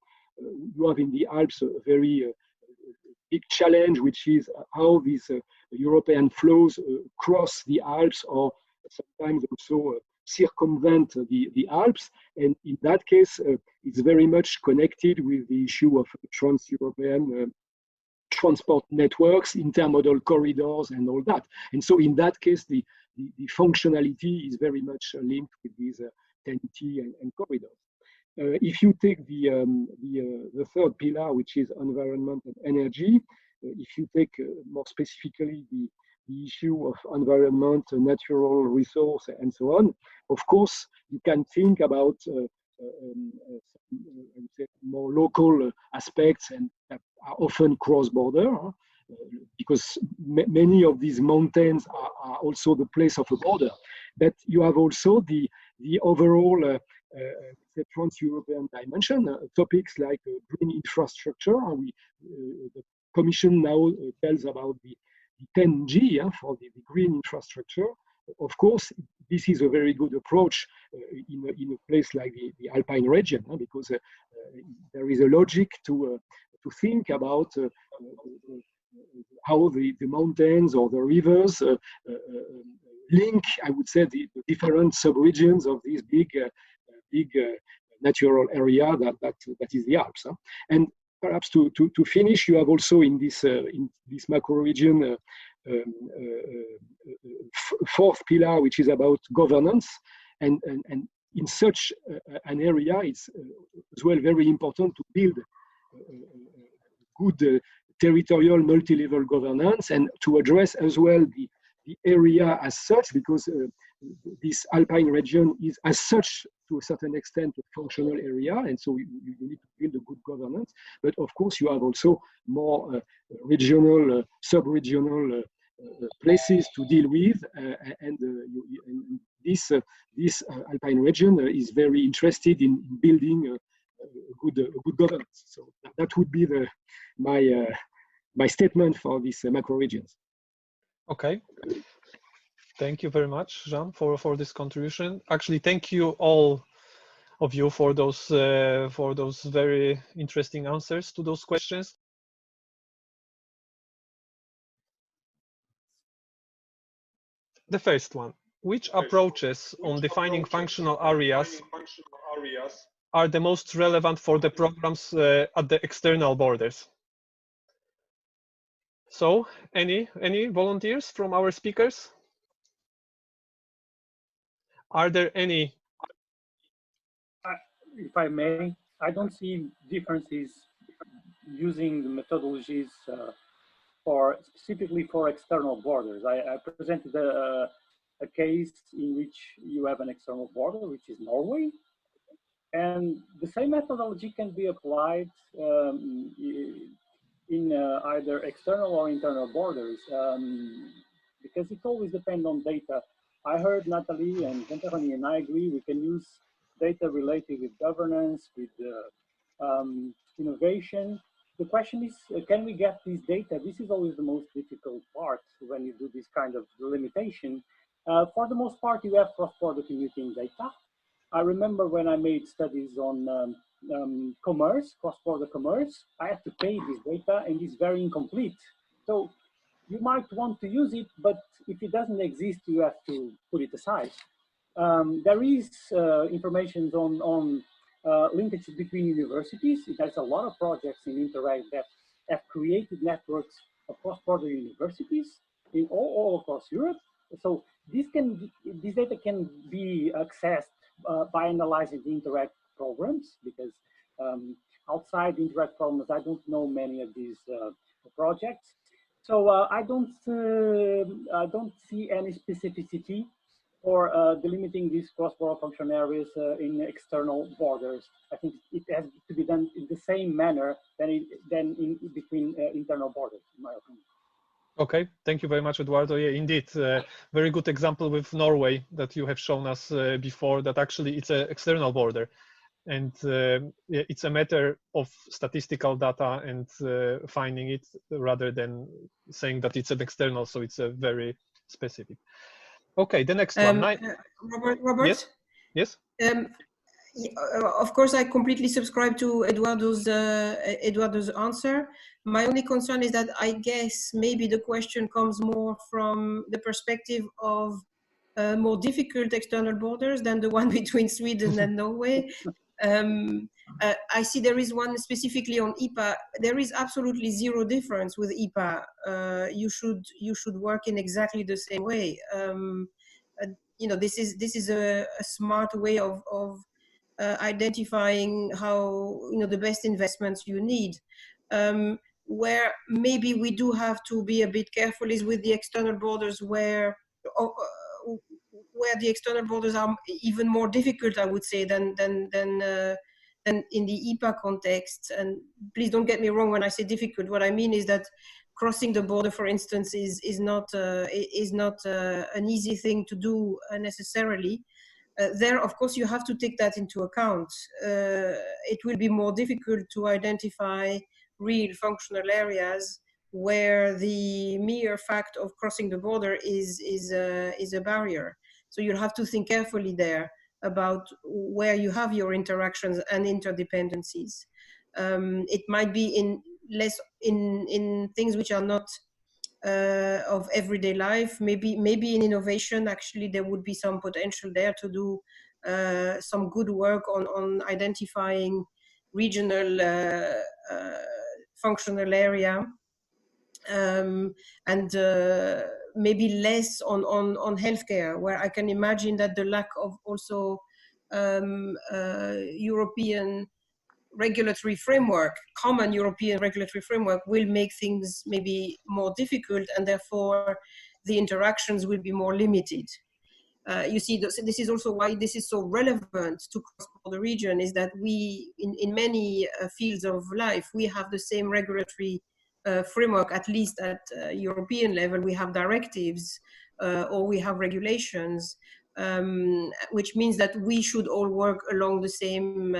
you have in the Alps a very big challenge, which is how these European flows cross the Alps or sometimes also circumvent the Alps. And in that case, it's very much connected with the issue of trans-European transport networks, intermodal corridors, and all that. And so in that case, the functionality is very much linked with these TEN-T and corridors. If you take the third pillar, which is environment and energy, if you take more specifically the issue of environment, natural resource, and so on, of course, you can think about more local aspects and that are often cross-border, because many of these mountains are also the place of a border. But you have also the overall the trans-European dimension, topics like green infrastructure. The Commission now tells about the 10G for the green infrastructure. Of course, this is a very good approach in a place like the Alpine region, because there is a logic to think about how the mountains or the rivers link, I would say, the different subregions of this big natural area that is the Alps. And perhaps to finish, you have also in this macro region fourth pillar, which is about governance, and in such an area, it's as well very important to build good territorial multi-level governance and to address as well the area as such, because this Alpine region is as such to a certain extent a functional area, and so you need to build a good governance. But of course, you have also more regional, sub-regional places to deal with, and this Alpine region is very interested in building a good governance. So that would be my statement for these macro regions. Okay. Thank you very much, Jean, for this contribution. Actually, thank you all of you for those very interesting answers to those questions. The first one: which approaches on defining functional areas are the most relevant for the programs at the external borders? So, any volunteers from our speakers? Are there any? If I may, I don't see differences using the methodologies specifically for external borders. I presented a case in which you have an external border, which is Norway, and the same methodology can be applied in either external or internal borders, because it always depends on data. I heard Natalie and Jean-Pierre, and I agree we can use data related with governance, with innovation. The question is, can we get this data? This is always the most difficult part when you do this kind of delimitation. For the most part, you have cross-border commuting data. I remember when I made studies on commerce, cross-border commerce, I had to pay this data and it's very incomplete. So you might want to use it, but if it doesn't exist, you have to put it aside. There is information on linkage between universities. There's a lot of projects in Interreg that have created networks across border universities in all across Europe. So this data can be accessed by analyzing the Interreg programs, because outside Interreg programs, I don't know many of these projects. So I don't see any specificity for delimiting these cross-border functional areas in external borders. I think it has to be done in the same manner than in between internal borders, in my opinion. Okay, thank you very much, Eduardo. Yeah, indeed, very good example with Norway that you have shown us before, that actually it's an external border. And it's a matter of statistical data and finding it rather than saying that it's an external, so it's a very specific. Okay, the next one. Robert? Yes? Yes? Of course, I completely subscribe to Eduardo's answer. My only concern is that I guess maybe the question comes more from the perspective of more difficult external borders than the one between Sweden and Norway. I see there is one specifically on IPA. There is absolutely zero difference with IPA. You should work in exactly the same way. You know, this is a smart way of identifying how, you know, the best investments you need. Where maybe we do have to be a bit careful is with the external borders, where the external borders are even more difficult, I would say, than in the IPA context. And please don't get me wrong when I say difficult. What I mean is that crossing the border, for instance, is not an easy thing to do necessarily. There, of course, you have to take that into account. It will be more difficult to identify real functional areas where the mere fact of crossing the border is a barrier. So you'll have to think carefully there about where you have your interactions and interdependencies. It might be in things which are not of everyday life. Maybe in innovation, actually, there would be some potential there to do some good work on identifying regional functional area, and maybe less on healthcare, where I can imagine that the lack of also European regulatory framework, common European regulatory framework, will make things maybe more difficult, and therefore the interactions will be more limited. You see, this is also why this is so relevant to cross-border region, is that we, in many fields of life, we have the same regulatory framework, at least at European level. We have directives or we have regulations, which means that we should all work along the same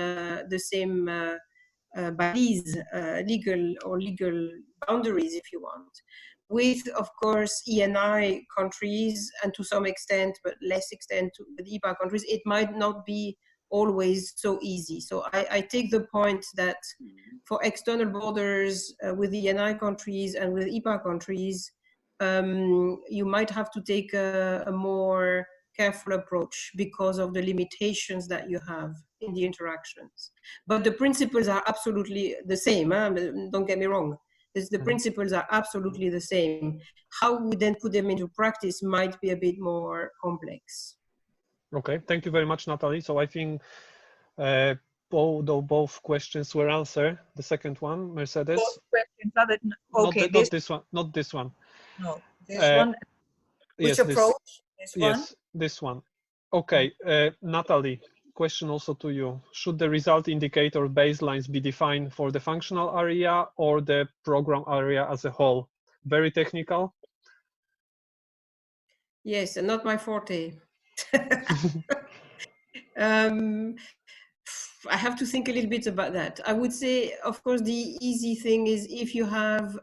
bodies, legal boundaries, if you want. With, of course, ENI countries, and to some extent, but less extent to the IPA countries, it might not be always so easy. So I take the point that for external borders with the ENI countries and with IPA countries, you might have to take a more careful approach because of the limitations that you have in the interactions. But the principles are absolutely the same. Don't get me wrong. The principles are absolutely the same. How we then put them into practice might be a bit more complex. Okay, thank you very much, Natalie. So I think both questions were answered. The second one, Mercedes. Both questions are that, okay, not this one. Not this one. No, this one. Which approach? This one? Yes, this one. Okay, Natalie. Question also to you. Should the result indicator baselines be defined for the functional area or the program area as a whole? Very technical. Yes, and not my forte. I have to think a little bit about that. I would say, of course, the easy thing is if you have,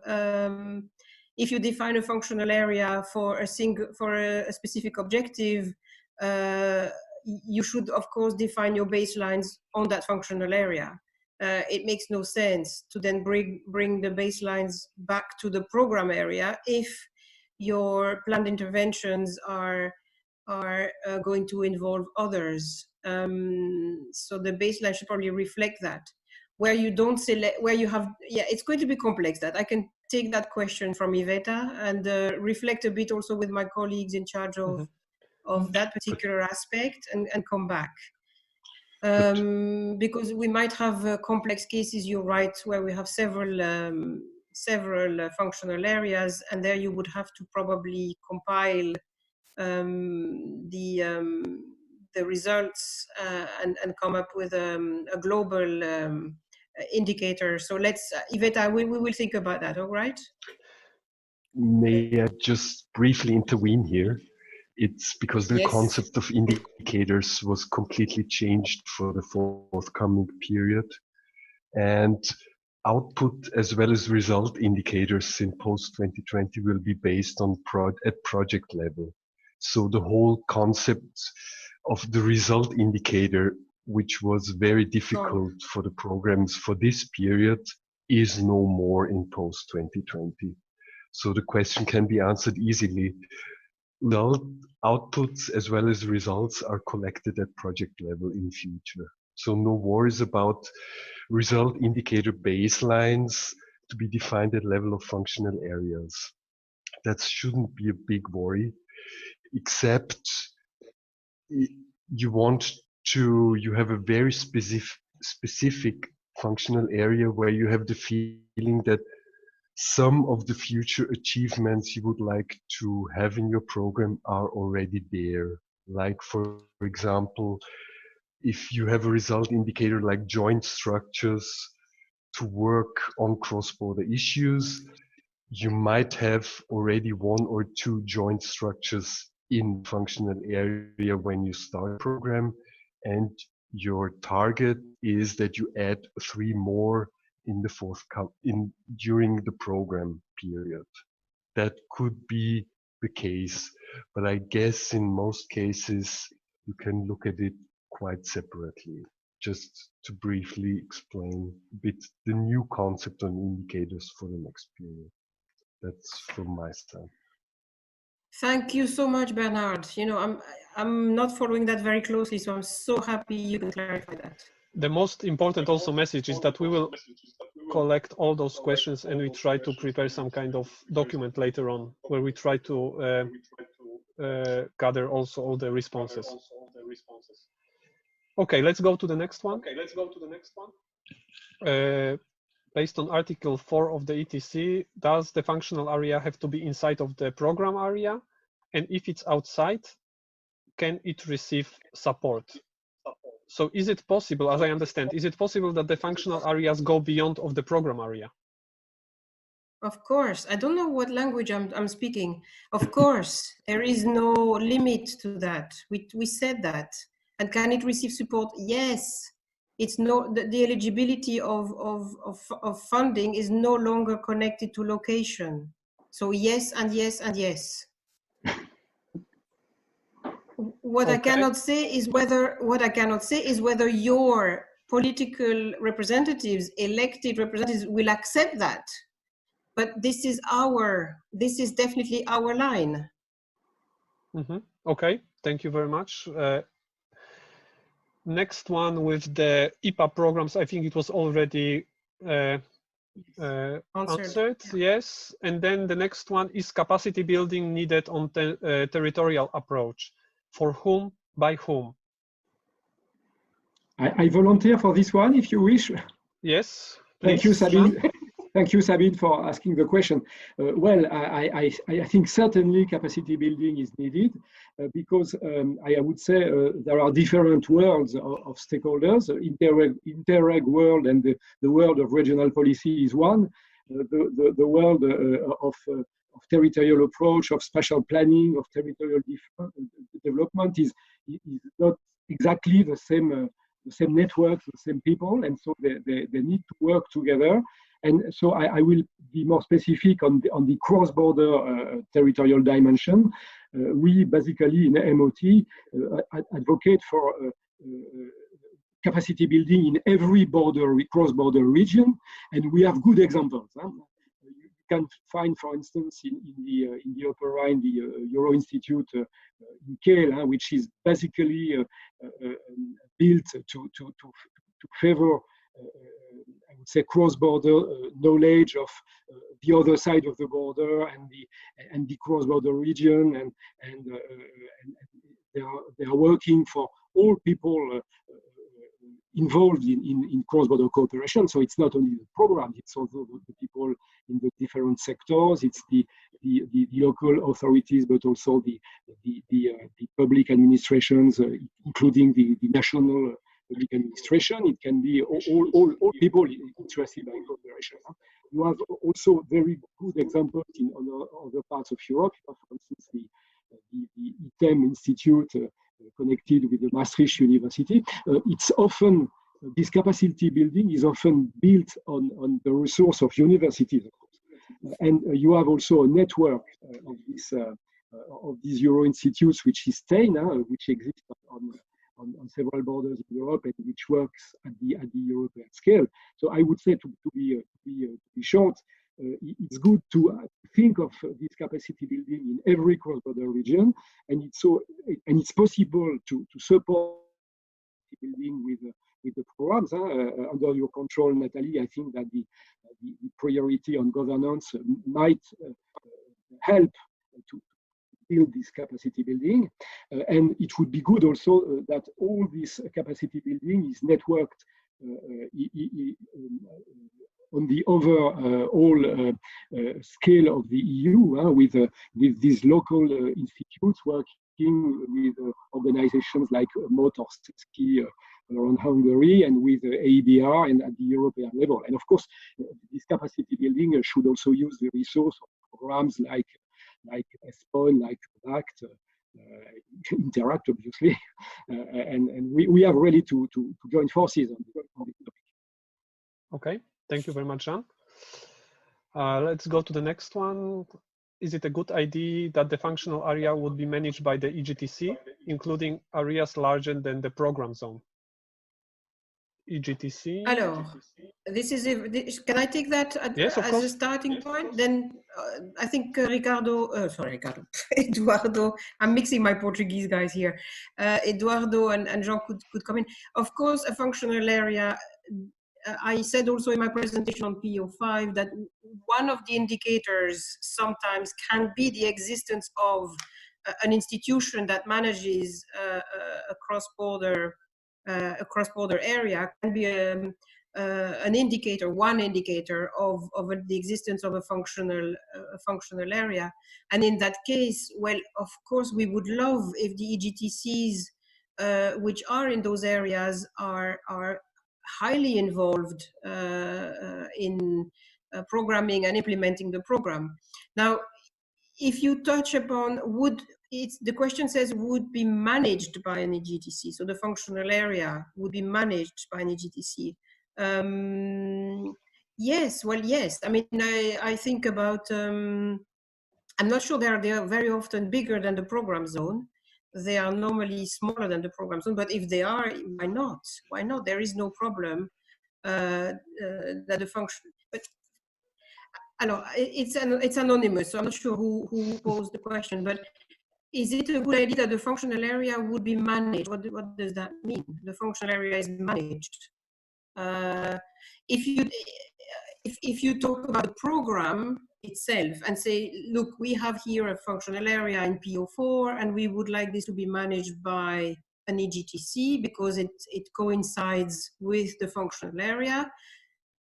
if you define a functional area for a specific objective, you should, of course, define your baselines on that functional area. It makes no sense to then bring the baselines back to the program area if your planned interventions are are going to involve others. So the baseline should probably reflect that. Where you don't select, where you have, yeah, it's going to be complex. That I can take that question from Iveta and reflect a bit also with my colleagues in charge of that particular aspect and come back. Because we might have complex cases, you're right, where we have several functional areas, and there you would have to probably compile the results and come up with a global indicator. So let's, Iveta, we will think about that, all right? May I just briefly intervene here? It's because the concept of indicators was completely changed for the forthcoming period, and output as well as result indicators in post-2020 will be based on at project level. So the whole concept of the result indicator, which was very difficult for the programs for this period, is no more in post-2020. So the question can be answered easily. Outputs as well as results are collected at project level in future. So no worries about result indicator baselines to be defined at level of functional areas. That shouldn't be a big worry, except you have a very specific functional area where you have the feeling that some of the future achievements you would like to have in your program are already there. Like, for example, if you have a result indicator like joint structures to work on cross-border issues, you might have already one or two joint structures in functional area when you start a program, and your target is that you add 3 more in the during the program period. That could be the case, but I guess in most cases you can look at it quite separately. Just to briefly explain a bit the new concept on indicators for the next period. That's from my side. Thank you so much, Bernard. You know, I'm not following that very closely, so I'm so happy you can clarify that. The most important also message is that we will collect all those questions and we try to prepare some kind of document later on where we try to gather also all the responses. Okay, let's go to the next one. Based on Article 4 of the ETC, does the functional area have to be inside of the program area? And if it's outside, can it receive support? So is it possible, as I understand, is it possible that the functional areas go beyond of the program area? Of course. I don't know what language I'm speaking. Of course, there is no limit to that. We said that. And can it receive support? Yes. It's the eligibility of funding is no longer connected to location. So yes, and yes, and yes. What I cannot say is whether your political representatives, elected representatives, will accept that. But this is definitely our line. Mm-hmm. Okay, thank you very much. Next one with the IPA programs, I think it was already answered, yes. And then the next one is capacity building needed on the territorial approach. For whom, by whom? I volunteer for this one, if you wish. Yes, please. Thank you, Sabine. Thank you, Sabine, for asking the question. Well, I think certainly capacity building is needed because I would say there are different worlds of stakeholders. Interreg world and the world of regional policy is one. The world of territorial approach, of spatial planning, of territorial development is not exactly the same network, the same people, and so they need to work together. And so I will be more specific on the cross-border territorial dimension. We basically in MOT advocate for capacity building in every cross-border region, and we have good examples. You can find, for instance, in the Upper Rhine, the Euro Institute in Kiel, which is basically built to favor, I would say, cross-border knowledge of the other side of the border and the cross-border region, and they are working for all people involved in cross-border cooperation. So it's not only the programs, it's also the people in the different sectors, it's the local authorities, but also the public administrations, including the national public administration. It can be all people interested by cooperation. You have also very good examples in other parts of Europe. For instance, the ITEM Institute connected with the Maastricht University. It's often, this capacity building is often built on the resource of universities, of course. And you have also a network of these Euro institutes, which is TAIN, which exists on several borders in Europe and which works at the European scale. So I would say, to be short, it's good to think of this capacity building in every cross-border region, and it's possible to support building with the programs under your control, Nathalie. I think that the priority on governance might help to build this capacity building, and it would be good also that all this capacity building is networked on the overall scale of the EU, with these local institutes working with organizations like Motorski around Hungary, and with AEBR and at the European level. And of course, this capacity building should also use the resource of programs like ESPON, like ACT, Interact, obviously, and we are ready to join forces on this topic. Okay, thank you very much, Jean. Let's go to the next one. Is it a good idea that the functional area would be managed by the EGTC, including areas larger than the program zone? EGTC. Alors, can I take that yes, as a starting point? Then I think Eduardo, I'm mixing my Portuguese guys here. Eduardo and Jean could come in. Of course, a functional area, I said also in my presentation on PO5 that one of the indicators sometimes can be the existence of an institution that manages a cross-border area, can be an indicator, one indicator of the existence of a functional area. And in that case, well, of course, we would love if the EGTCs, which are in those areas, are highly involved in programming and implementing the program. Now, if you touch upon the question says would be managed by an EGTC, so the functional area would be managed by an EGTC. Yes, well, yes. I mean, I think about, I'm not sure they are very often bigger than the program zone. They are normally smaller than the program zone, but if they are, why not? Why not? There is no problem that the function, but alors, it's anonymous, so I'm not sure who posed the question, but is it a good idea that the functional area would be managed? What does that mean? The functional area is managed. If you talk about the program itself and say, look, we have here a functional area in PO4, and we would like this to be managed by an EGTC because it coincides with the functional area.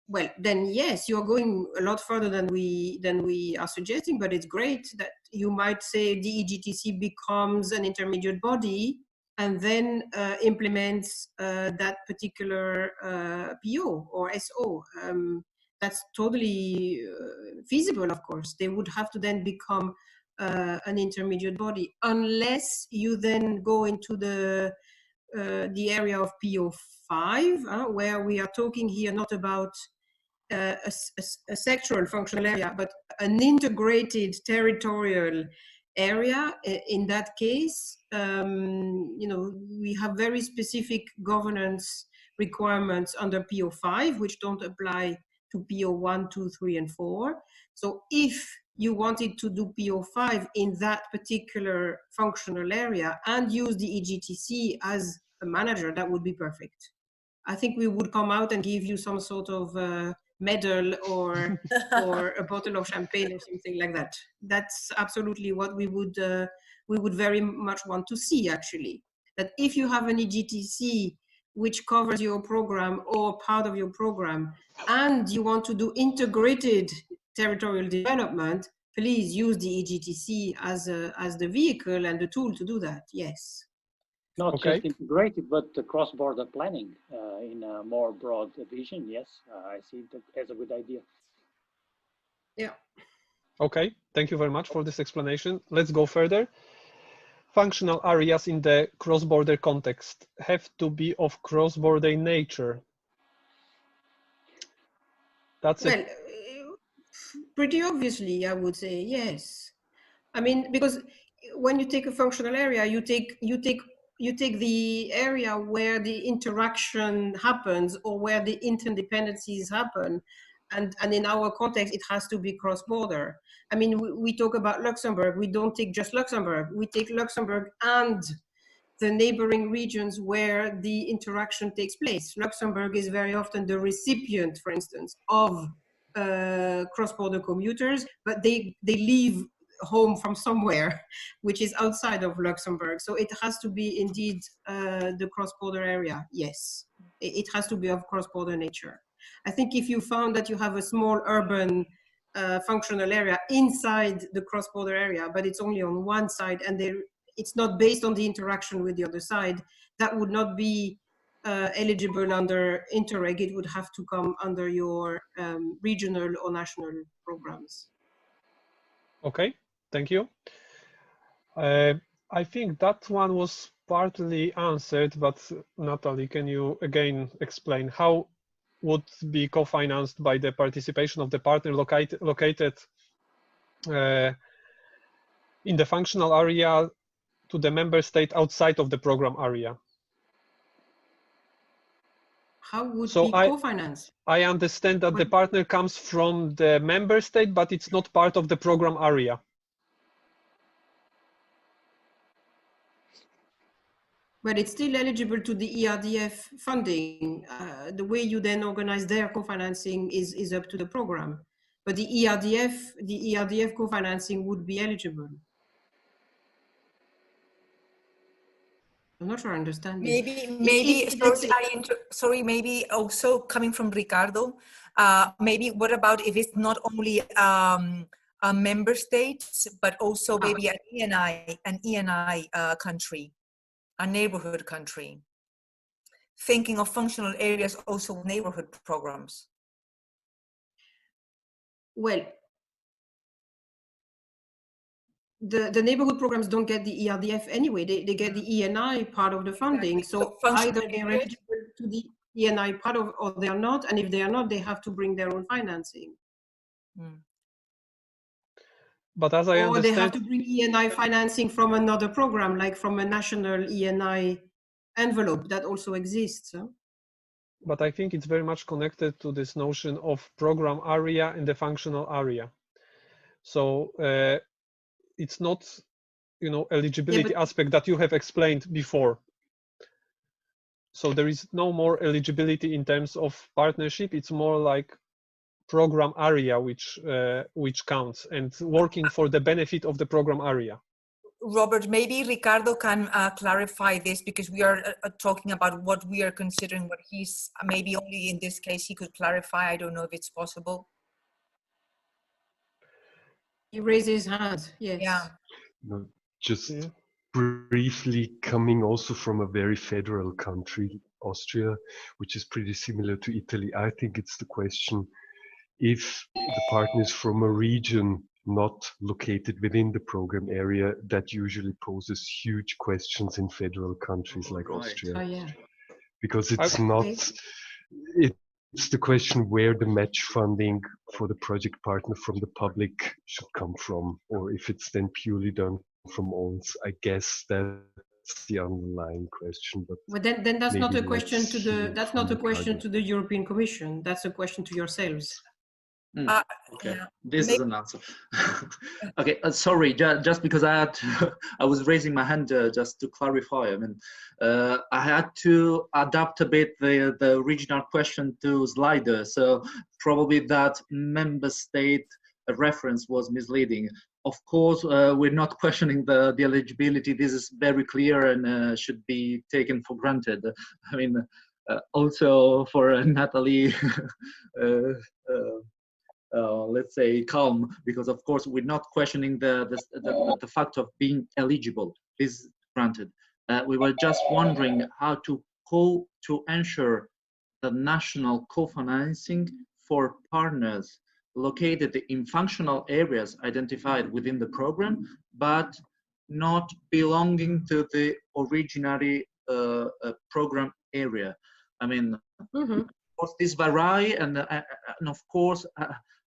Well, then yes, you're going a lot further than we are suggesting, but it's great that you might say the EGTC becomes an intermediate body and then implements that particular PO or SO. That's totally feasible, of course. They would have to then become an intermediate body, unless you then go into the area of PO5, where we are talking here not about a sectoral functional area, but an integrated territorial area. In that case, you know, we have very specific governance requirements under PO5, which don't apply to PO1, 2, 3, and 4. So if you wanted to do PO5 in that particular functional area and use the EGTC as a manager, that would be perfect. I think we would come out and give you some sort of medal or a bottle of champagne or something like that. That's absolutely what we would very much want to see, actually. That if you have an EGTC which covers your program or part of your program, and you want to do integrated territorial development, please use the EGTC as the vehicle and the tool to do that, yes. Not just integrated, but the cross-border planning in a more broad vision. Yes, I see that as a good idea. Yeah. Okay, thank you very much for this explanation. Let's go further. Functional areas in the cross-border context have to be of cross-border nature. That's well, pretty obviously, I would say yes. I mean, because when you take a functional area, you take the area where the interaction happens or where the interdependencies happen. And in our context, it has to be cross-border. I mean, we talk about Luxembourg. We don't take just Luxembourg. We take Luxembourg and the neighboring regions where the interaction takes place. Luxembourg is very often the recipient, for instance, of cross-border commuters, but they leave home from somewhere which is outside of Luxembourg. So it has to be indeed the cross-border area. Yes, it has to be of cross-border nature. I think if you found that you have a small urban functional area inside the cross-border area, but it's only on one side and it's not based on the interaction with the other side, that would not be eligible under Interreg. It would have to come under your regional or national programs. Okay, thank you. I think that one was partly answered, but Natalie, can you again explain how would be co-financed by the participation of the partner located in the functional area to the member state outside of the program area? How would be co-financed? I understand that the partner comes from the member state, but it's not part of the program area. But it's still eligible to the ERDF funding. The way you then organize their co-financing is up to the program. But the ERDF co-financing would be eligible. I'm not sure I understand. Maybe also coming from Ricardo, maybe what about if it's not only a member state, but also maybe an ENI country, a neighborhood country, thinking of functional areas also neighborhood programs? Well, the neighborhood programs don't get the ERDF anyway. They get the ENI part of the funding. So either they're eligible to the ENI part of, or they are not. And if they are not, they have to bring their own financing. But as I understand, or they have to bring ENI financing from another program, like from a national ENI envelope that also exists. Huh? But I think it's very much connected to this notion of program area and the functional area. So it's not, eligibility aspect that you have explained before. So there is no more eligibility in terms of partnership. It's more like program area which counts and working for the benefit of the program area. Robert, maybe Ricardo can clarify this, because we are talking about what we are considering, what he's maybe only in this case he could clarify. I don't know if it's possible. He raised his hand, yes. Yeah. No, just briefly, coming also from a very federal country, Austria, which is pretty similar to Italy, I think it's the question if the partner is from a region not located within the program area, that usually poses huge questions in federal countries like Austria. Oh, yeah. Because it's not, it's the question where the match funding for the project partner from the public should come from, or if it's then purely done from ONS. I guess that That's the underlying question. But then that's not a maybe question let's to the hear that's from not a question Ricardo. to the European Commission. That's a question to yourselves. Okay, Yeah. this is an answer. Okay, sorry, just because I had I was raising my hand just to clarify. I mean, I had to adapt a bit the original question to Slido, so probably that member state reference was misleading. Of course, we're not questioning the eligibility. This is very clear and should be taken for granted. I mean, also for Natalie. Let's say calm, because of course we're not questioning the fact of being eligible. This is granted. We were just wondering how to ensure the national co-financing for partners located in functional areas identified within the program, but not belonging to the originary program area. I mean, of course, this vary, and of course,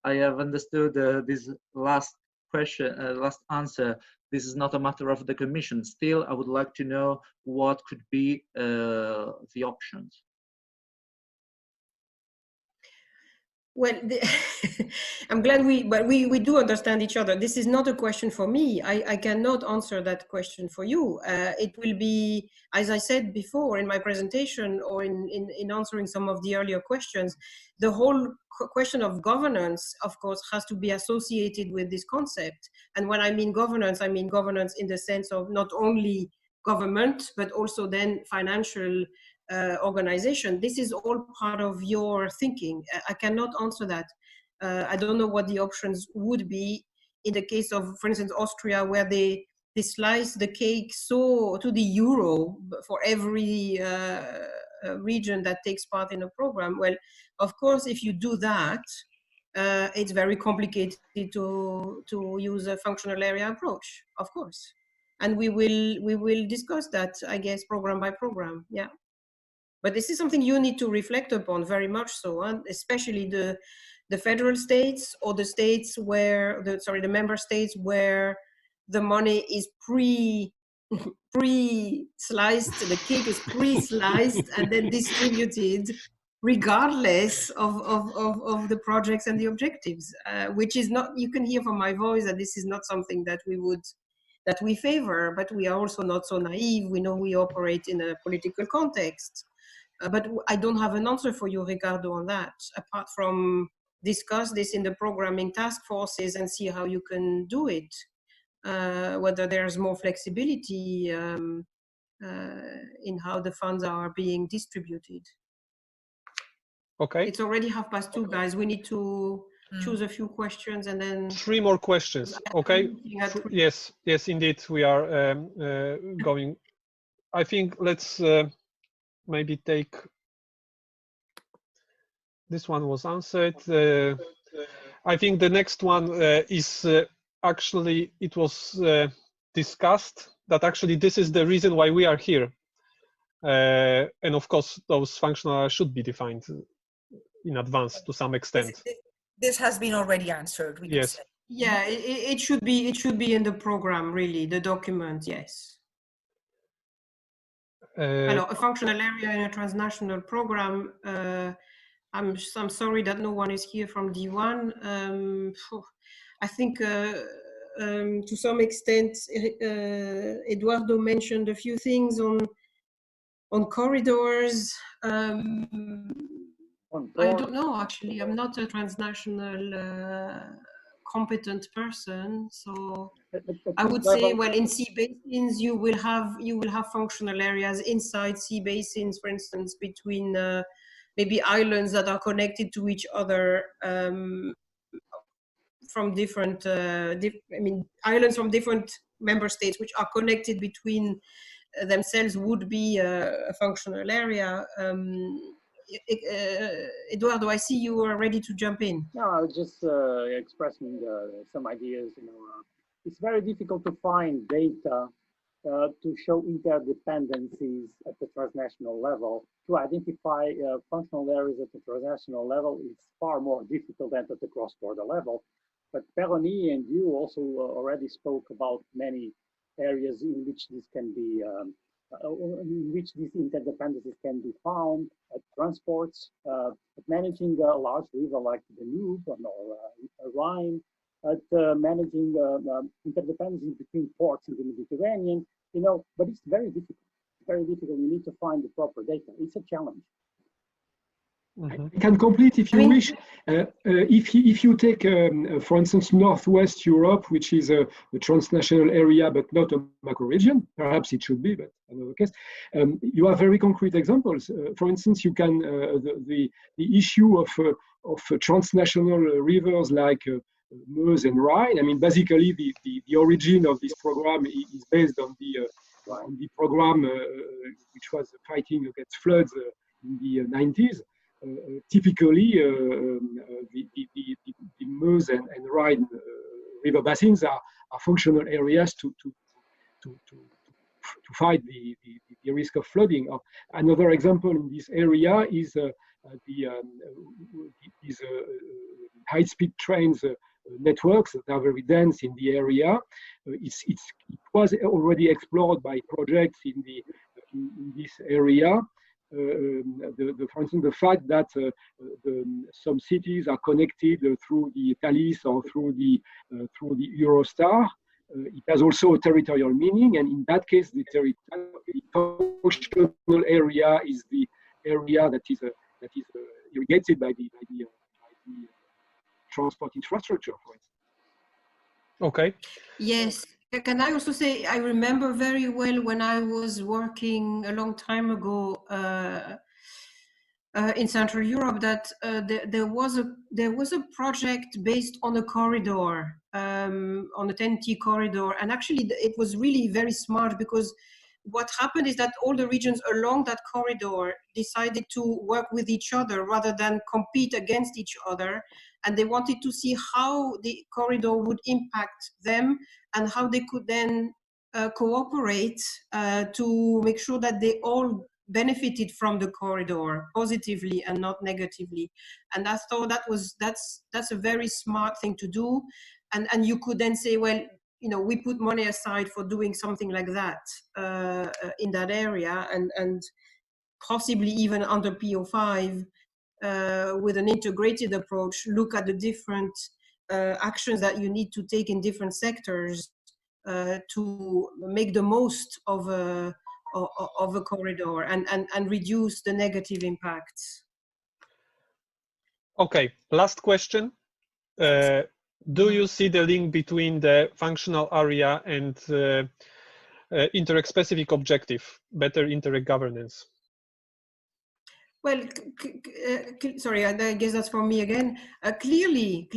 I have understood this last question, last answer. This is not a matter of the Commission. Still, I would like to know what could be the options. Well, I'm glad we do understand each other. This is not a question for me. I cannot answer that question for you. It will be, as I said before in my presentation or in answering some of the earlier questions, the whole question of governance, of course, has to be associated with this concept. And when I mean governance in the sense of not only government, but also then financial organization. This is all part of your thinking. I cannot answer that. I don't know what the options would be in the case of, for instance, Austria, where they slice the cake so to the euro for every region that takes part in a program. Well, of course, if you do that, it's very complicated to use a functional area approach, of course. And we will discuss that, I guess, program by program. Yeah. But this is something you need to reflect upon very much so, and especially the federal states or the states where the member states where the money is pre-sliced, the cake is pre-sliced and then distributed, regardless of the projects and the objectives, which is not. You can hear from my voice that this is not something that we favor, but we are also not so naive. We know we operate in a political context. But I don't have an answer for you, Ricardo, on that, apart from discuss this in the programming task forces and see how you can do it, whether there's more flexibility in how the funds are being distributed. Okay. It's already 2:30, guys. We need to choose a few questions and then 3 more questions. Okay. Yes, indeed, we are going. I think let's maybe take this one was answered. I think the next one is actually it was discussed that actually this is the reason why we are here, and of course those functional should be defined in advance to some extent. This has been already answered. Yes. Yeah, it should be in the program, really, the document. Yes. A functional area in a transnational program. I'm sorry that no one is here from D1. I think to some extent, Eduardo mentioned a few things on corridors. I don't know, actually. I'm not a transnational competent person, so I would say, well, in sea basins, you will have functional areas inside sea basins, for instance, between maybe islands that are connected to each other from different, islands from different member states, which are connected between themselves, would be a functional area. Eduardo, I see you are ready to jump in. No, I was just expressing some ideas. It's very difficult to find data to show interdependencies at the transnational level. To identify functional areas at the transnational level is far more difficult than at the cross-border level. But Peroni and you also already spoke about many areas in which this can be, in which these interdependencies can be found, at transports, at managing a large river like the Danube or Rhine, at managing interdependencies between ports in the Mediterranean, but it's very difficult. Very difficult. You need to find the proper data. It's a challenge. I can complete if you wish. If you take, for instance, Northwest Europe, which is a transnational area but not a macro region, perhaps it should be, but another case, you have very concrete examples. For instance, you can the issue of transnational rivers like Meuse and Rhine. I mean, basically, the origin of this program is based on the program which was fighting against floods in the 90s. Typically, the Meuse and Rhine river basins are functional areas to fight the risk of flooding. Another example in this area is these high-speed trains networks that are very dense in the area. It was already explored by projects in this area. For instance, the fact that some cities are connected through the Thalys or through the Eurostar, it has also a territorial meaning, and in that case, the functional area is the area that is irrigated by the transport infrastructure, for instance. Okay. Yes. Can I also say, I remember very well when I was working a long time ago in Central Europe that there was a project based on a corridor, on a 10T corridor, and actually it was really very smart because what happened is that all the regions along that corridor decided to work with each other rather than compete against each other, and they wanted to see how the corridor would impact them and how they could then cooperate to make sure that they all benefited from the corridor positively and not negatively. And I thought that's a very smart thing to do. And you could then say, well, we put money aside for doing something like that in that area, and possibly even under PO5 with an integrated approach, look at the different actions that you need to take in different sectors to make the most of a corridor and reduce the negative impacts. Okay, last question. Do you see the link between the functional area and Interreg specific objective, better Interreg governance? Well, sorry, I guess that's for me again. Clearly,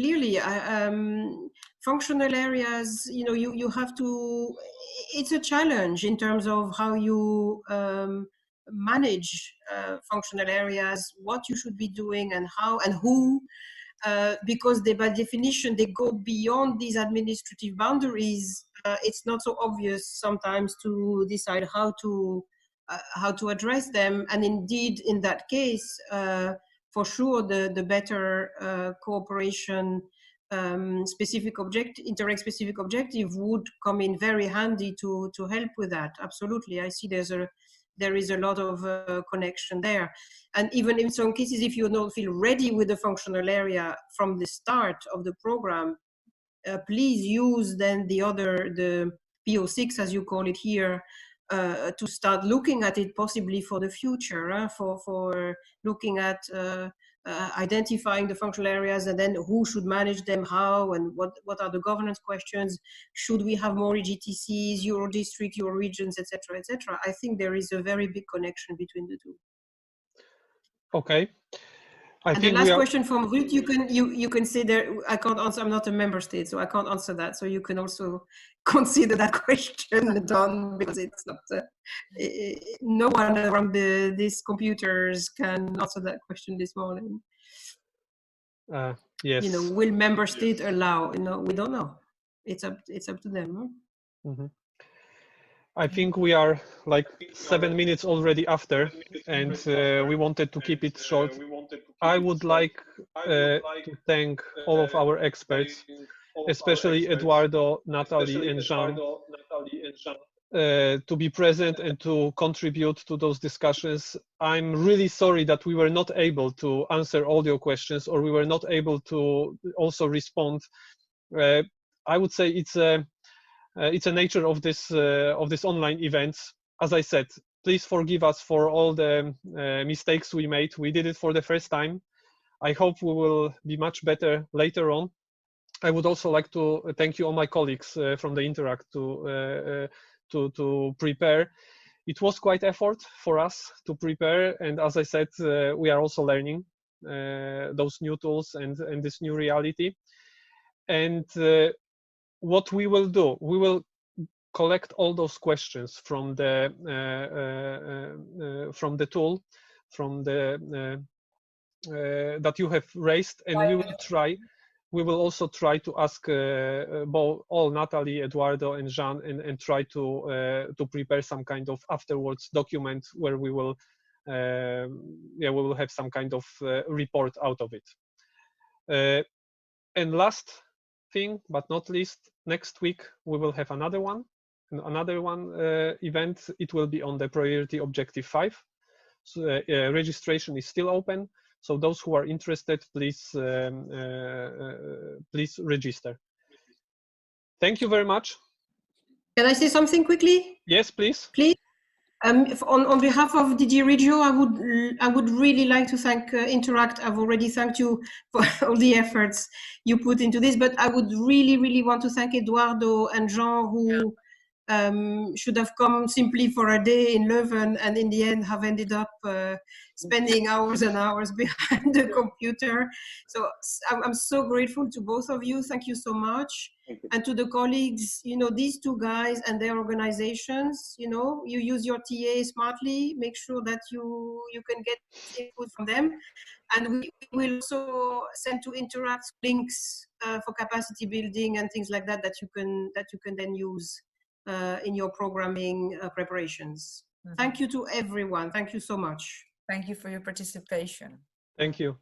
functional areas, you have to, it's a challenge in terms of how you manage functional areas, what you should be doing and how and who, because they, by definition, they go beyond these administrative boundaries. It's not so obvious sometimes to decide how to address them. And indeed, in that case, for sure, the better cooperation Interreg specific objective would come in very handy to help with that. Absolutely, I see there is a lot of connection there. And even in some cases, if you don't feel ready with the functional area from the start of the program, please use then the PO6, as you call it here, to start looking at it possibly for the future, for looking at identifying the functional areas and then who should manage them, how, and what are the governance questions, should we have more EGTCs, Euro district, Euro regions, etc., etc. I think there is a very big connection between the two. Okay. And the last question from Ruth, you can say there, I can't answer, I'm not a member state, so I can't answer that. So you can also consider that question done, because it's not, no one around these computers can answer that question this morning. Yes. Will member state allow? We don't know. It's up to them. Huh? Mm-hmm. I think we are like 7 minutes already after, and we wanted to keep it short. I would like to thank all of our experts, especially Eduardo, Natalie, and Jean, to be present and to contribute to those discussions. I'm really sorry that we were not able to answer all your questions, or we were not able to also respond. I would say it's a nature of this online events. As I said, please forgive us for all the mistakes we made. We did it for the first time. I hope we will be much better later on. I would also like to thank you all my colleagues from the Interreg to prepare. It was quite effort for us to prepare, and as I said, we are also learning those new tools and this new reality. And what we will do, we will collect all those questions from the tool, from the that you have raised, and we will also try to ask all Natalie, Eduardo, and Jean, and try to prepare some kind of afterwards document where we will we will have some kind of report out of it. And last thing, but not least, next week we will have another one event. It will be on the priority objective 5. So registration is still open. So those who are interested, please please register. Thank you very much. Can I say something quickly? Yes, please. Please. On behalf of DG Regio, I would really like to thank Interact. I've already thanked you for all the efforts you put into this, but I would really want to thank Eduardo and Jean, who should have come simply for a day in Leuven, and in the end have ended up spending hours and hours behind the computer. So I'm so grateful to both of you. Thank you so much. And to the colleagues, you know, these two guys and their organizations, you know, you use your TA smartly, make sure that you can get input from them. And we will also send to Interact links for capacity building and things like that that you can then use in your programming preparations. Thank you to everyone. Thank you so much. Thank you for your participation. Thank you.